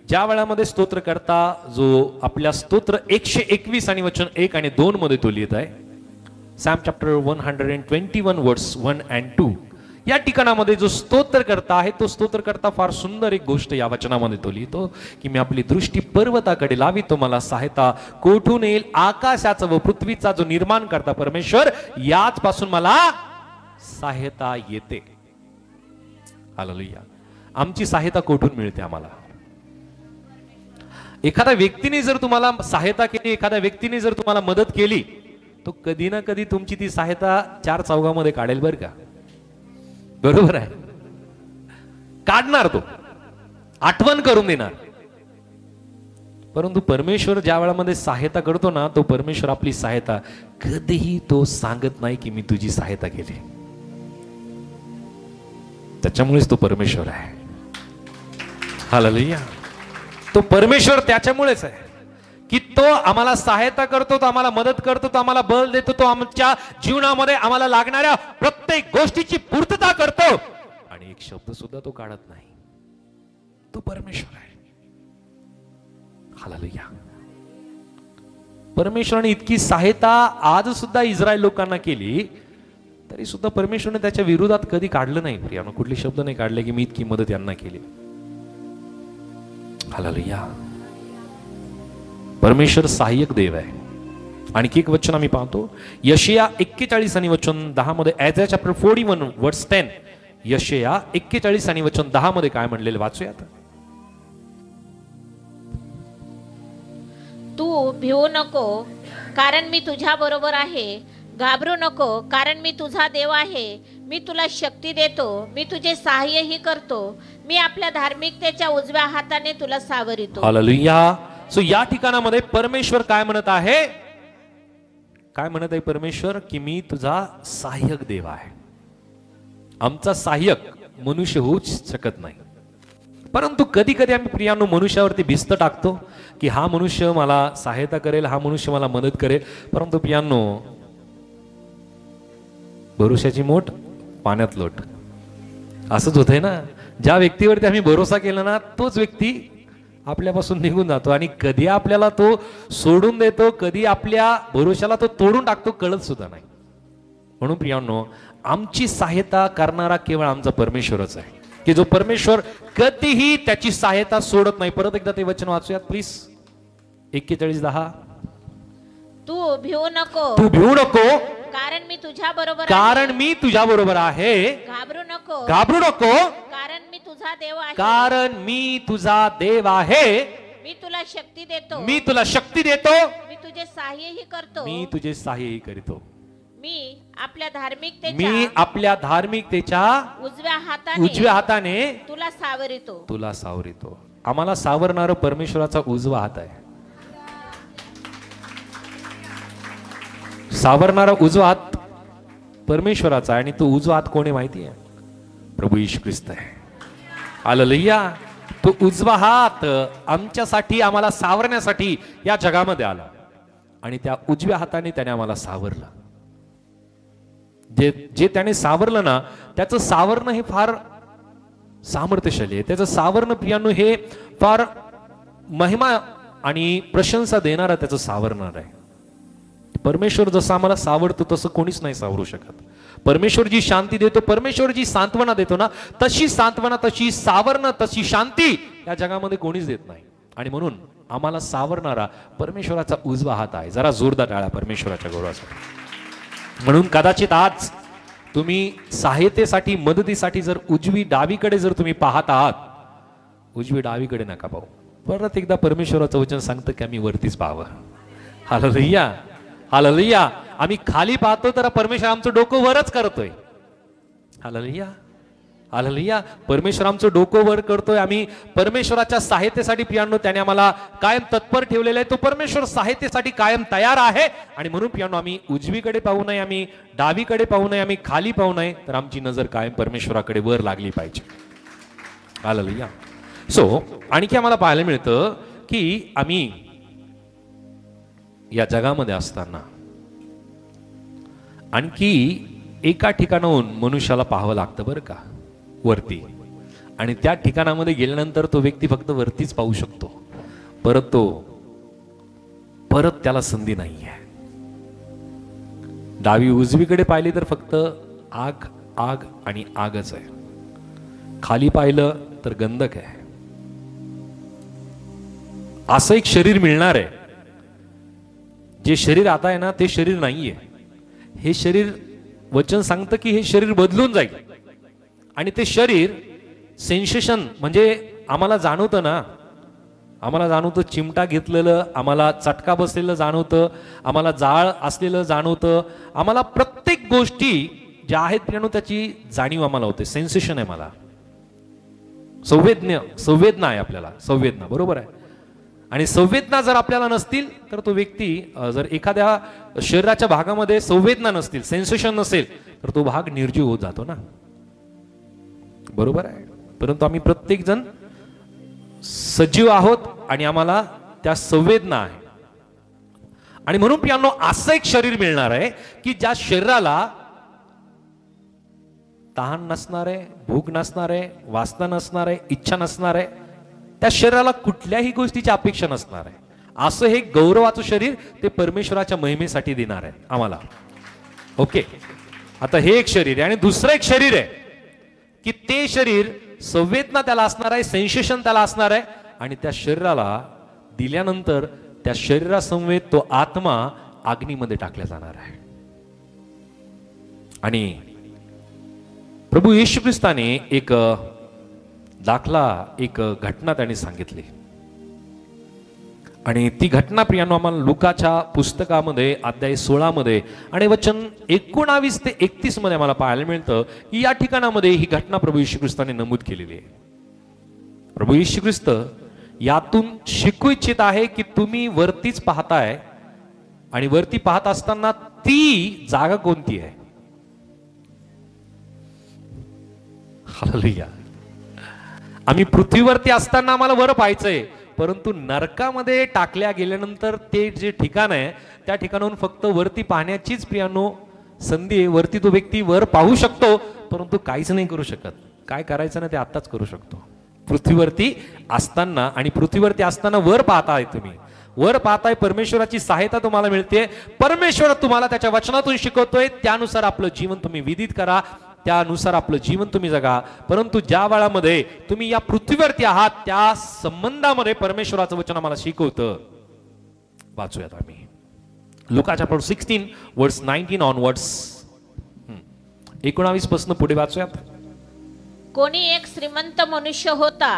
ज्या वेळामध्ये स्तोत्र करता, जो आपल्या स्तोत्र 121 आणि वचन 1 आणि 2 मध्ये तो लिहित आहे, सॅम चॅप्टर 121 वर्स 1 and 2, या ठिकाणामध्ये जो स्तोत्र करता आहे, तो स्तोत्र करता फार सुंदर एक गोष्ट या वचनामध्ये तो लिहितो की मी आपली दृष्टी पर्वताकडे लावितो, मला सहायता कोठून येईल? आकाशाचा व पृथ्वीचा जो निर्माण करता परमेश्वर, याच पासून मला सहायता येते. हालेलुया. आमची सहायता कोठून मिळते आम्हाला? एखाद्या व्यक्तीने जर तुम्हाला सहायता केली, एखाद्या व्यक्तीने जर तुम्हाला मदत केली, तो कधी ना कधी तुमची ती सहायता चार चौघामध्ये काढेल, बरं का? बरोबर आहे, काढणार, तो आठवण करून देणार. परंतु परमेश्वर ज्या वेळामध्ये सहायता करतो ना, तो परमेश्वर आपली सहायता कधीही तो सांगत नाही की मी तुझी सहायता केली. त्याच्यामुळेच तो परमेश्वर आहे. हालेलुया. तो परमेश्वर त्याच्यामुळेच आहे की तो आम्हाला सहायता करतो, तो आम्हाला मदत करतो, तो आम्हाला बल देतो, तो आमच्या जीवनामध्ये आम्हाला लागणाऱ्या प्रत्येक गोष्टीची पूर्तता करतो, आणि एक शब्द सुद्धा तो काढत नाही. तो परमेश्वर आहे. हालेलुया. परमेश्वराने इतकी सहायता आज सुद्धा इस्रायल लोकांना केली, तरी सुद्धा परमेश्वरने त्याच्या विरोधात कधी काढलं नाही. प्रियानो, कुठले शब्द नाही काढले की मी इतकी मदत यांना केली. हालेलुया. परमेश्वर सहाय्यक देव आहे. आणखी एक वचन आम्ही पाहतो, यशया 41 आणि वचन 10 मध्ये, आयझाया चॅप्टर 41 वर्स 10, यशया 41 आणि वचन 10 मध्ये काय म्हणलेले वाचूयात. तू भिवू नको, कारण मी तुझ्या बरोबर आहे. घाबरू नको, कारण मी तुझा देव आहे. मी तुला शक्ती देतो, मी तुझे सहाय्यही करतो. मी आपल्या धार्मिकतेच्या उजव्या हाताने तुला सावरितो. हालेलुया. सो या ठिकाणामध्ये परमेश्वर काय म्हणत आहे? काय म्हणत आहे परमेश्वर? की मी तुझा सहाय्यक देव आहे. आमचा सहाय्यक मनुष्य होऊच शकत नाही. परंतु कधी कधी आम्ही प्रियांनो मनुष्यावरती भिस्त टाकतो की हा मनुष्य मला सहायता करेल, हा मनुष्य मला मदत करेल. परंतु प्रियांनो, भरोशाची मोठ पाण्यात लोट, असंच होतंय ना. ज्या व्यक्तीवरती आम्ही भरोसा केला ना, तोच व्यक्ती आपल्यापासून निघून जातो, आणि कधी आपल्याला तो सोडून देतो, कधी आपल्या भरोशाला तो तोडून टाकतो, कळत सुद्धा नाही. म्हणून प्रियांनो, आमची सहायता करणारा केवळ आमचा परमेश्वरच आहे, की जो परमेश्वर कधीही त्याची सहायता सोडत नाही. परत एकदा ते वचन वाचूयात प्लीज. 41:10. तू भिवू नको, तू भिवू नको, कारण मी तुझ्या बरोबर कारण मी तुझ्या बरोबर आहे. घाबरू नको, घाबरू नको, कारण मी तुझा देव आहे. कारण मी तुझा देव आहे. मी तुला शक्ती देतो, मी तुला शक्ती देतो, मी तुझे सहाय्यही करतो. मी तुझे सहाय्यही करीतो. मी आपल्या धार्मिकतेच्या मी आपल्या धार्मिकतेच्या उजव्या हाताने तुला सावरितो. तुला सावरितो. आम्हाला सावरणारा परमेश्वराचा उजवा हात आहे. सावरणारा उजवा हात परमेश्वराचा आहे आणि तो उजवा हात कोणी माहिती आहे? प्रभू येशू ख्रिस्त आहे. हालेलुया. तो उजवा हात आमच्यासाठी, आम्हाला सावरण्यासाठी या जगामध्ये आला आणि त्या उजव्या हाताने त्याने आम्हाला सावरलं. जे त्याने सावरलं ना, त्याचं सावरणं हे फार सामर्थ्यशाली आहे. त्याचं सावरणं प्रियांनो हे फार महिमा आणि प्रशंसा देणारा त्याचं सावरणार आहे. परमेश्वर जसं आम्हाला सावरतो तसं कोणीच नाही सावरू शकत. परमेश्वर जी शांती देतो, परमेश्वर जी सांत्वना देतो ना, तशी सांत्वना, तशी सावरणं, तशी शांती या जगामध्ये कोणीच देत नाही. आणि म्हणून आम्हाला सावरणारा परमेश्वराचा उजवा हात आहे. जरा जोरदार टाळा परमेश्वराच्या गौरवासाठी. म्हणून कदाचित आज तुम्ही सहायतेसाठी, मदतीसाठी जर उजवी डावीकडे जर तुम्ही पाहत आहात, उजवी डावीकडे नका पाहू. परत एकदा परमेश्वराचं वचन सांगतं की आम्ही वरतीच पाहावं. Hallelujah, hallelujah. आम्ही खाली पाहतो तर परमेश्वर आमचं डोकं वरच करतोय. Hallelujah, hallelujah. परमेश्वर आमचं डोकं वर करतोय. आम्ही परमेश्वराच्या सहायतेसाठी प्रियांनो त्याने आम्हाला कायम तत्पर ठेवलेलं आहे. तो परमेश्वर सहायतेसाठी कायम तयार आहे. आणि म्हणून प्रियांनो आम्ही उजवीकडे पाहू नये, आम्ही डावीकडे पाहू नये, आम्ही खाली पाहू नये, तर आमची नजर कायम परमेश्वराकडे वर लागली पाहिजे. हालेलुया. सो आणखी आम्हाला पाहायला मिळतं की आम्ही या जगामध्ये असताना आणखी एका ठिकाणाहून मनुष्याला पाहावं लागतं बरं का, वरती. आणि त्या ठिकाणामध्ये गेल्यानंतर तो व्यक्ती फक्त वरतीच पाहू शकतो. परत त्याला संधी नाहीये. डावी उजवीकडे पाहिली तर फक्त आग, आग आणि आगच आहे. खाली पाहिलं तर गंधक आहे. असं एक शरीर मिळणार आहे. जे शरीर आता आहे ना, ते शरीर नाहीये. हे शरीर, वचन सांगतं की हे शरीर बदलून जाईल. आणि ते शरीर सेन्सेशन, म्हणजे आम्हाला जाणवतं ना, आम्हाला जाणवतं चिमटा घेतलेलं, आम्हाला चटका बसलेलं जाणवतं, आम्हाला जाळ असलेलं जाणवतं, आम्हाला प्रत्येक गोष्टी ज्या आहेत प्रियांनो त्याची जाणीव आम्हाला होते. सेन्सेशन आहे मला, संवेदना आहे आपल्याला, संवेदना, बरोबर आहे. आणि संवेदना जर आपल्याला नसतील तर तो व्यक्ती, जर एखाद्या शरीराच्या भागामध्ये संवेदना नसतील, सेन्सेशन नसेल, तर तो भाग निर्जीव होत जातो ना, बरोबर आहे. परंतु आम्ही प्रत्येक जण सजीव आहोत आणि आम्हाला त्या संवेदना आहे. आणि म्हणून प्रियांनो असं एक शरीर मिळणार आहे की ज्या शरीराला तहान नसणार आहे, भूक नसणार आहे, वासना नसणार आहे, इच्छा नसणार आहे, त्या शरीराला कुठल्याही गोष्टीची अपेक्षा नसणार आहे. असं हे गौरवाचं शरीर ते परमेश्वराच्या महिमेसाठी देणार आहे आम्हाला. ओके, आता हे एक शरीर आहे. आणि दुसरं एक शरीर आहे की ते शरीर संवेदना त्याला असणार आहे, सेन्सेशन त्याला असणार आहे. आणि त्या शरीराला दिल्यानंतर त्या शरीरासमवेत तो आत्मा अग्नीमध्ये टाकला जाणार आहे. आणि प्रभू येशू ख्रिस्ताने एक दाखला, एक घटना त्यांनी सांगितली. आणि ती घटना प्रियांनो आम्हाला लुकाच्या पुस्तकामध्ये अध्याय 16 मध्ये आणि वचन 19 ते 31 मध्ये आम्हाला पाहायला मिळतं की या ठिकाणामध्ये ही घटना प्रभू येशू ख्रिस्ताने नमूद केलेली आहे. प्रभू येशू ख्रिस्त यातून शिकू इच्छित आहे की तुम्ही वरतीच पाहताय आणि वरती पाहत असताना ती जागा कोणती आहे. हालेलुया. आम्ही पृथ्वीवरती असताना आम्हाला वर पाहायचंय, परंतु नरकामध्ये टाकल्या गेल्यानंतर ते जे ठिकाण आहे त्या ठिकाणाहून फक्त वरती पाहण्याचीच प्रियांनो संधी आहे. वरती तो व्यक्ती वर पाहू शकतो, परंतु काहीच नाही करू शकत. काय करायचं ना ते आताच करू शकतो. पृथ्वीवरती असताना आणि पृथ्वीवरती असताना वर पाहताय, तुम्ही वर पाहताय, परमेश्वराची सहायता तुम्हाला मिळते. परमेश्वर तुम्हाला त्याच्या वचनातून शिकवतोय, त्यानुसार आपलं जीवन तुम्ही विदित करा, त्यानुसार आपलं जीवन तुम्ही जगा. परंतु ज्या वेळामध्ये तुम्ही या पृथ्वीवरती आहात त्या संबंधामध्ये परमेश्वराचं वचन आम्हाला शिकवतं. वाचूयात आम्ही लुका चॅप्टर 16 वर्स 19 ऑनवर्ड्स. 19 पासून पुढे वाचूयात. कोणी एक श्रीमंत मनुष्य होता.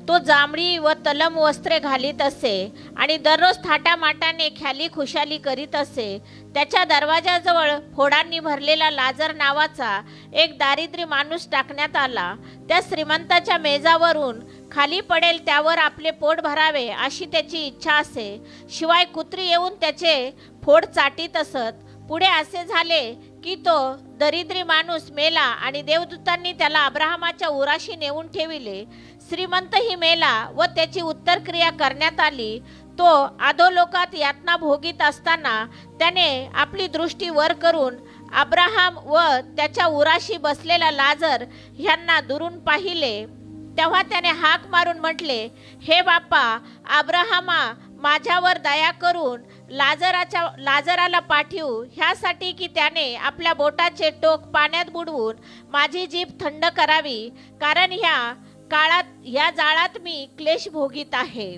तो जांभळी व तलम वस्त्रे घालीत असे आणि दररोज थाटामाटाने ख्याली खुशाली करीत असे. त्याच्या दरवाजाजवळ फोडांनी भरलेला लाजर नावाचा एक दारिद्र्य माणूस टाकण्यात आला. त्या श्रीमंताच्या मेजावरून खाली पडेल त्यावर आपले पोट भरावे अशी त्याची इच्छा असे. शिवाय कुत्री येऊन त्याचे फोड चाटीत असत. पुढे असे झाले की तो दरिद्री माणूस मेला आणि देवदूतांनी त्याला अब्राहमाच्या उराशी नेऊन ठेविले. श्रीमंतही मेला व त्याची उत्तर क्रिया करण्यात आली. तो अधोलोकात यातना भोगीत असताना त्याने आपली दृष्टी वर करून अब्राहम व त्याच्या उराशी बसलेला लाजर ह्यांना दुरून पाहिले. तेव्हा त्याने हाक मारून म्हटले, हे बाप्पा अब्राहमा, माझ्यावर दया करून लाजराला पाठवू, ह्यासाठी की त्याने आपल्या बोटाचे टोक पाण्यात बुडवून माझी जीभ थंड करावी, कारण ह्या जाळात मी क्लेश भोगीत आहे.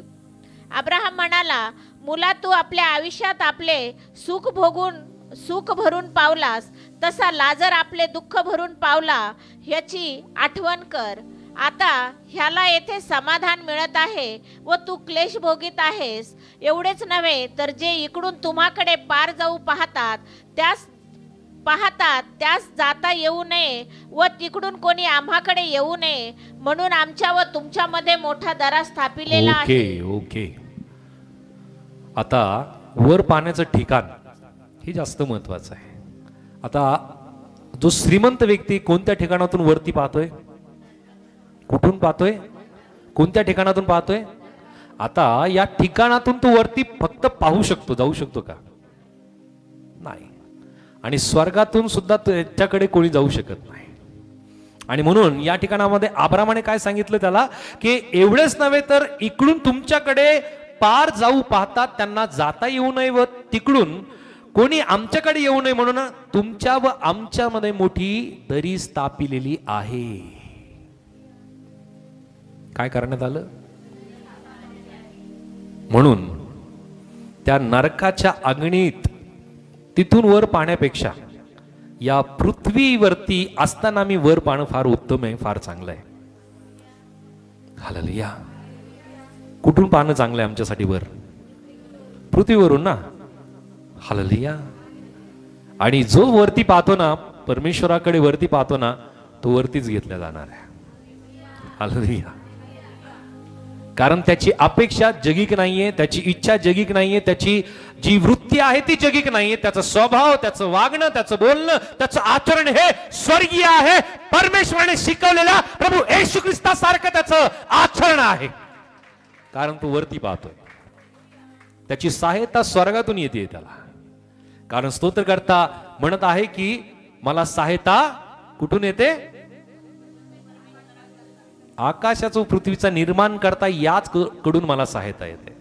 अब्राहम म्हणाला, मुला, तू आपल्या आयुष्यात आपले सुख भरून पावलास, तसा लाजर आपले दुःख भरून पावला, ह्याची आठवण कर. आता ह्याला येथे समाधान मिळत आहे व तू क्लेश भोगीत आहेस. एवढेच नव्हे तर जे इकडून तुम्हाकडे पार जाऊ पाहतात त्यास जाता येऊ नये व तिकडून कोणी आम्हाकडे येऊ नये, म्हणून आमच्या व तुमच्यामध्ये मोठा दरा स्थापिलेला आहे. ओके. आता वर पाण्याचं ठिकाण हे जास्त महत्वाचं आहे. आता जो श्रीमंत व्यक्ती कोणत्या ठिकाणातून वरती पाहतोय, कुठून पाहतोय, कोणत्या ठिकाणातून पाहतोय? आता या ठिकाणातून तो वरती फक्त पाहू शकतो, जाऊ शकतो का? नाही. आणि स्वर्गातून सुद्धा त्याच्याकडे कोणी जाऊ शकत नाही. आणि म्हणून या ठिकाणामध्ये अब्राहमाने काय सांगितलं त्याला, की एवढेच नव्हे तर इकडून तुमच्याकडे पार जाऊ पाहतात त्यांना जाता येऊ नये व तिकडून कोणी आमच्याकडे येऊ नये, म्हणून तुमच्या व आमच्यामध्ये मोठी दरी स्थापिलेली आहे. काय करण्यात आलं? म्हणून त्या नरकाच्या अग्नीत तिथून वर पाहण्यापेक्षा या पृथ्वीवरती असताना मी वर पाहणं फार उत्तम आहे, फार चांगलं आहे. हालेलुया. कुठून पाहणं चांगलं आहे आमच्यासाठी? वर, पृथ्वीवरून ना. हालेलुया. आणि जो वरती पाहतो ना, परमेश्वराकडे वरती पाहतो ना, तो वरतीच घेतला जाणार आहे. हालेलुया. कारण त्याची अपेक्षा जगिक नाहीये, त्याची इच्छा जगिक नाहीये, त्याची जी वृत्ती आहे ती जगिक नाहीये. त्याचा स्वभाव, त्याचं वागणं, त्याचं बोलणं, त्याचं आचरण हे स्वर्गीय आहे. परमेश्वराने शिकवलेला प्रभू येशू ख्रिस्तासारखं त्याचं आचरण आहे. कारण तो वरती पाहतोय. त्याची सहायता स्वर्गातून येते त्याला. कारण स्तोत्रकर्ता म्हणत आहे की मला सहायता कुठून येते? आकाशाचं पृथ्वीचा निर्माण करता याच कडून मला सहायता येते.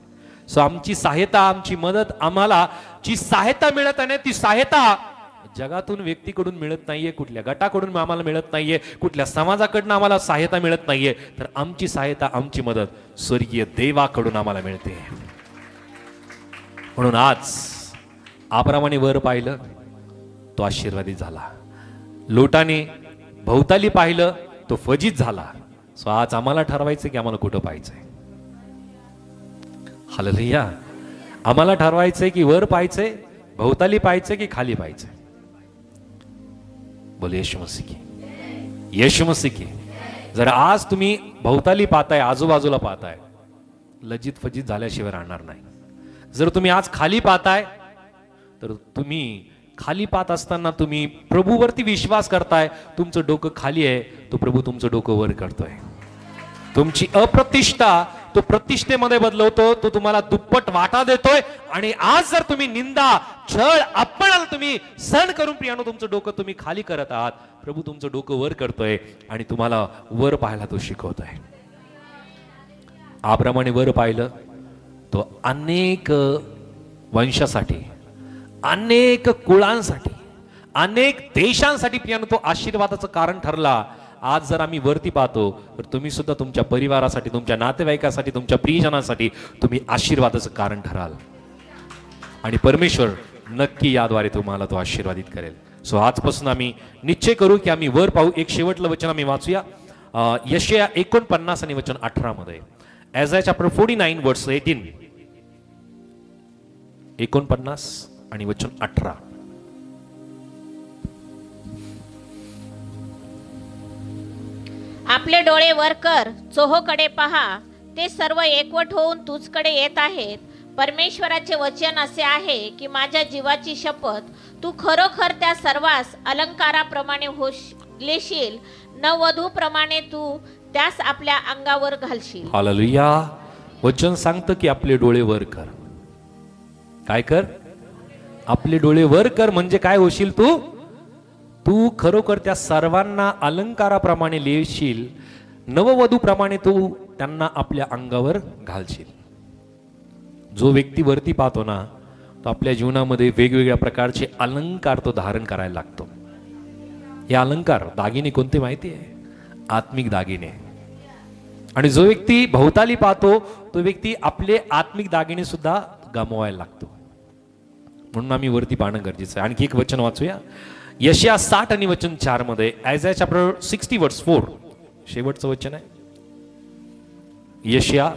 सो आमची सहायता, आमची मदत, आम्हाला जी सहायता मिळत आहे ती सहायता जगातून व्यक्तीकडून मिळत नाहीये, कुठल्या गटाकडून आम्हाला मिळत नाहीये, कुठल्या समाजाकडून आम्हाला सहायता मिळत नाहीये, तर आमची सहायता, आमची मदत स्वर्गीय देवाकडून आम्हाला मिळते. म्हणून आज अब्राहमाने वर पाहिलं, तो आशीर्वादित झाला. लोटाने भोवताली पाहिलं, तो फजित झाला. सो आज आम्हाला ठरवायचं की आम्हाला कुठं पाहायचंय. हालेलुया. आम्हाला ठरवायचंय की वर पाहायचंय, भोवताली पाहायचंय की खाली पाहायचंय. बोल येशू मसीह की, येशू मसीह की. जर आज तुम्ही भोवताली पाहताय, आजूबाजूला पाहताय, लज्जित फजित झाल्याशिवाय राहणार नाही. जर तुम्ही आज खाली पाहताय, तर तुम्ही खाली पाहत असताना तुम्ही प्रभूवरती विश्वास करताय, तुमचं डोकं खाली आहे, तो प्रभू तुमचं डोकं वर करतोय. तुमची अप्रतिष्ठा तो प्रतिष्ठेमध्ये बदलवतो, तो तुम्हाला दुप्पट वाटा देतोय. आणि आज जर तुम्ही निंदा, छळ, अपमान तुम्ही सहन करून प्रियानो तुमचं डोकं तुम्ही खाली करत आहात, प्रभू तुमचं डोकं वर करतोय आणि तुम्हाला वर पाहायला तो शिकवतोय. अब्राहमाने वर पाहिलं, तो अनेक वंशासाठी, अनेक कुळांसाठी, अनेक देशांसाठी प्रियानो तो आशीर्वादाचं कारण ठरला. आज जर आम्ही वरती पाहतो, तर तुम्ही सुद्धा तुमच्या परिवारासाठी, तुमच्या नातेवाईकासाठी, तुमच्या प्रियजनासाठी तुम्ही आशीर्वादाचं कारण ठराल. आणि परमेश्वर नक्की याद्वारे तुम्हाला तो आशीर्वादित करेल. सो आजपासून आम्ही निश्चय करू की आम्ही वर पाहू. एक शेवटलं वचन आम्ही वाचूया, यशाया 49 आणि वचन 18 मध्ये. Isaiah chapter 49 verse 18. 49 आणि वचन 18. आपले डोळे वर कर, चोहोकडे पहा, ते सर्व एकवट होऊन तुझकडे येत आहेत. परमेश्वराचे वचन असे आहे की माझ्या जीवाची शपथ, तू खरोखर त्या सर्वांस अलंकाराप्रमाणे लेशील, नववधूप्रमाणे तू त्यास आपल्या अंगावर घालशील. हालेलुया. वचन सांगतं की आपले डोळे वर कर. काय कर? आपले डोळे वर कर. म्हणजे काय होशील तू? तू खरोखर त्या सर्वांना अलंकाराप्रमाणे लेशील, नववधूप्रमाणे तू त्यांना आपल्या अंगावर घालशील. जो व्यक्ती वरती पाहतो ना, तो आपल्या जीवनामध्ये वेगवेगळ्या प्रकारचे अलंकार तो धारण करायला लागतो. हे अलंकार दागिने कोणते माहिती आहे? आत्मिक दागिने. आणि जो व्यक्ती भोवताली पाहतो तो व्यक्ती आपले आत्मिक दागिने सुद्धा गमवायला लागतो. म्हणून आम्ही वरती पाहणं गरजेचं आहे. आणखी एक वचन वाचूया. यशया 60 आणि वचन 4 मध्ये, आयझाया चॅप्टर 60 वर्स 4, शेवटचं वचन आहे. यशया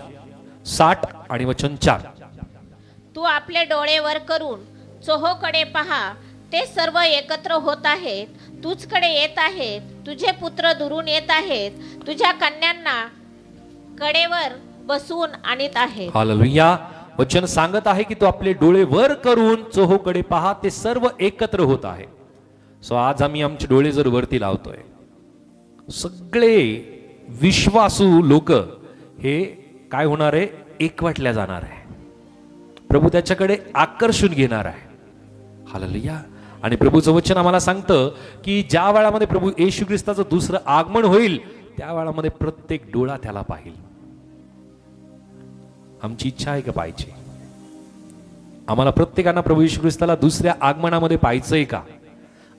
60 आणि वचन 4. तू आपले डोळे वर करून चोहोकडे पहा, ते सर्व एकत्र होत आहेत, तुझकडे येत आहेत. तुझे पुत्र दुरून येत आहेत, तुझ्या कन्यांना कडेवर बसवून आणत आहेत. हालेलुया. वचन सांगत आहे की तो आपले डोळे वर करून चोहोकडे पहा, ते सर्व एकत्र होत आहे. सो आज आम्ही आमचे डोळे जर वरती लावतोय, सगळे विश्वासू लोक हे काय होणार आहे? एकवटल्या जाणार आहे. प्रभू त्याच्याकडे आकर्षून घेणार आहे. हालेलुया. आणि प्रभूचं वचन आम्हाला सांगतं की ज्या वेळामध्ये प्रभू येशू ख्रिस्ताचं दुसरं आगमन होईल, त्या वेळामध्ये प्रत्येक डोळा त्याला पाहिल. आमची इच्छा आहे का पाहायची? आम्हाला प्रत्येकांना प्रभू येशू ख्रिस्ताला दुसऱ्या आगमनामध्ये पाहायचंय का?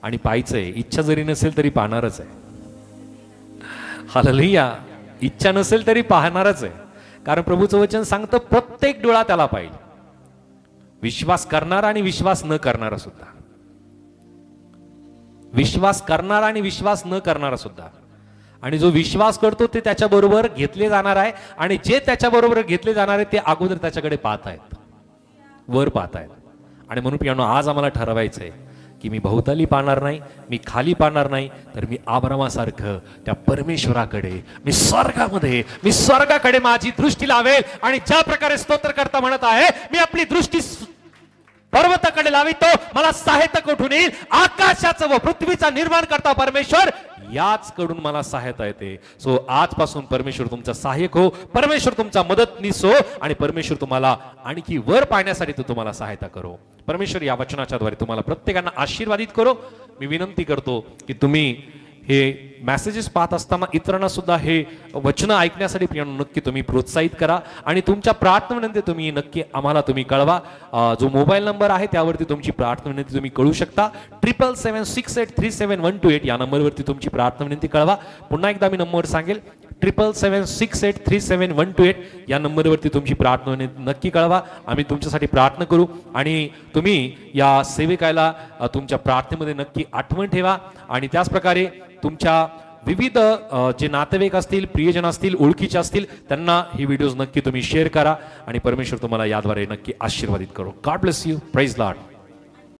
आणि पाहायचंय. इच्छा जरी नसेल तरी पाहणारच आहे. हालेलुया. इच्छा नसेल तरी पाहणारच आहे. कारण प्रभूचं वचन सांगतं प्रत्येक डोळा त्याला पाहिजे. विश्वास करणारा आणि विश्वास न करणारा सुद्धा. विश्वास करणारा आणि विश्वास न करणारा सुद्धा. आणि जो विश्वास करतो ते त्याच्याबरोबर घेतले जाणार आहे. आणि जे त्याच्याबरोबर घेतले जाणार आहे ते अगोदर त्याच्याकडे पाहत आहेत, वर पाहत आहेत. आणि म्हणून पियानो आज आम्हाला ठरवायचंय की मी भोवताली पाहणार नाही, मी खाली पाहणार नाही, तर मी अब्रामासारखं त्या परमेश्वराकडे, मी स्वर्गाकडे माझी दृष्टी लावेल. आणि ज्या प्रकारे स्तोत्रकर्ता म्हणत आहे, मी आपली दृष्टी पर्वताकडे लावितो, मला सहायता कुठून येईल? आकाशाचं व पृथ्वीचा निर्माण करता परमेश्वर, याच कडून मला सहायता येते. सो आजपासून परमेश्वर तुमचा सहाय्यक हो, परमेश्वर तुमचा मदतनीस हो, आणि परमेश्वर तुम्हाला आणखी वर पाहण्यासाठी तो तुम्हाला सहायता करो. परमेश्वर या वचनाच्या द्वारे तुम्हाला प्रत्येकांना आशीर्वादित करो. मी विनंती करतो की तुम्ही हे मेसेजेस पाहत असताना इतरांना सुद्धा हे वचन ऐकण्यासाठी नक्की तुम्ही प्रोत्साहित करा. आणि तुमच्या प्रार्थना विनंती तुम्ही नक्की आम्हाला तुम्ही कळवा. जो मोबाईल नंबर आहे त्यावरती तुमची प्रार्थना विनंती तुम्ही कळू शकता. 77768373128 या नंबरवरती तुमची प्रार्थना विनंती कळवा. पुन्हा एकदा मी नंबर सांगेल, 77768373128 या नंबरवरती तुमची प्रार्थना विनंती नक्की कळवा. आम्ही तुमच्यासाठी प्रार्थना करू. आणि तुम्ही या सेविकाला तुमच्या प्रार्थनेमध्ये नक्की आठवण ठेवा. आणि त्याच प्रकारे तुमच्या विविध जे नातेवाईक असतील, प्रियजन असतील, ओळखीचे असतील, त्यांना ही व्हिडिओज नक्की तुम्ही शेअर करा. आणि परमेश्वर तुम्हाला याद्वारे नक्की आशीर्वादित करो. God bless you. Praise Lord.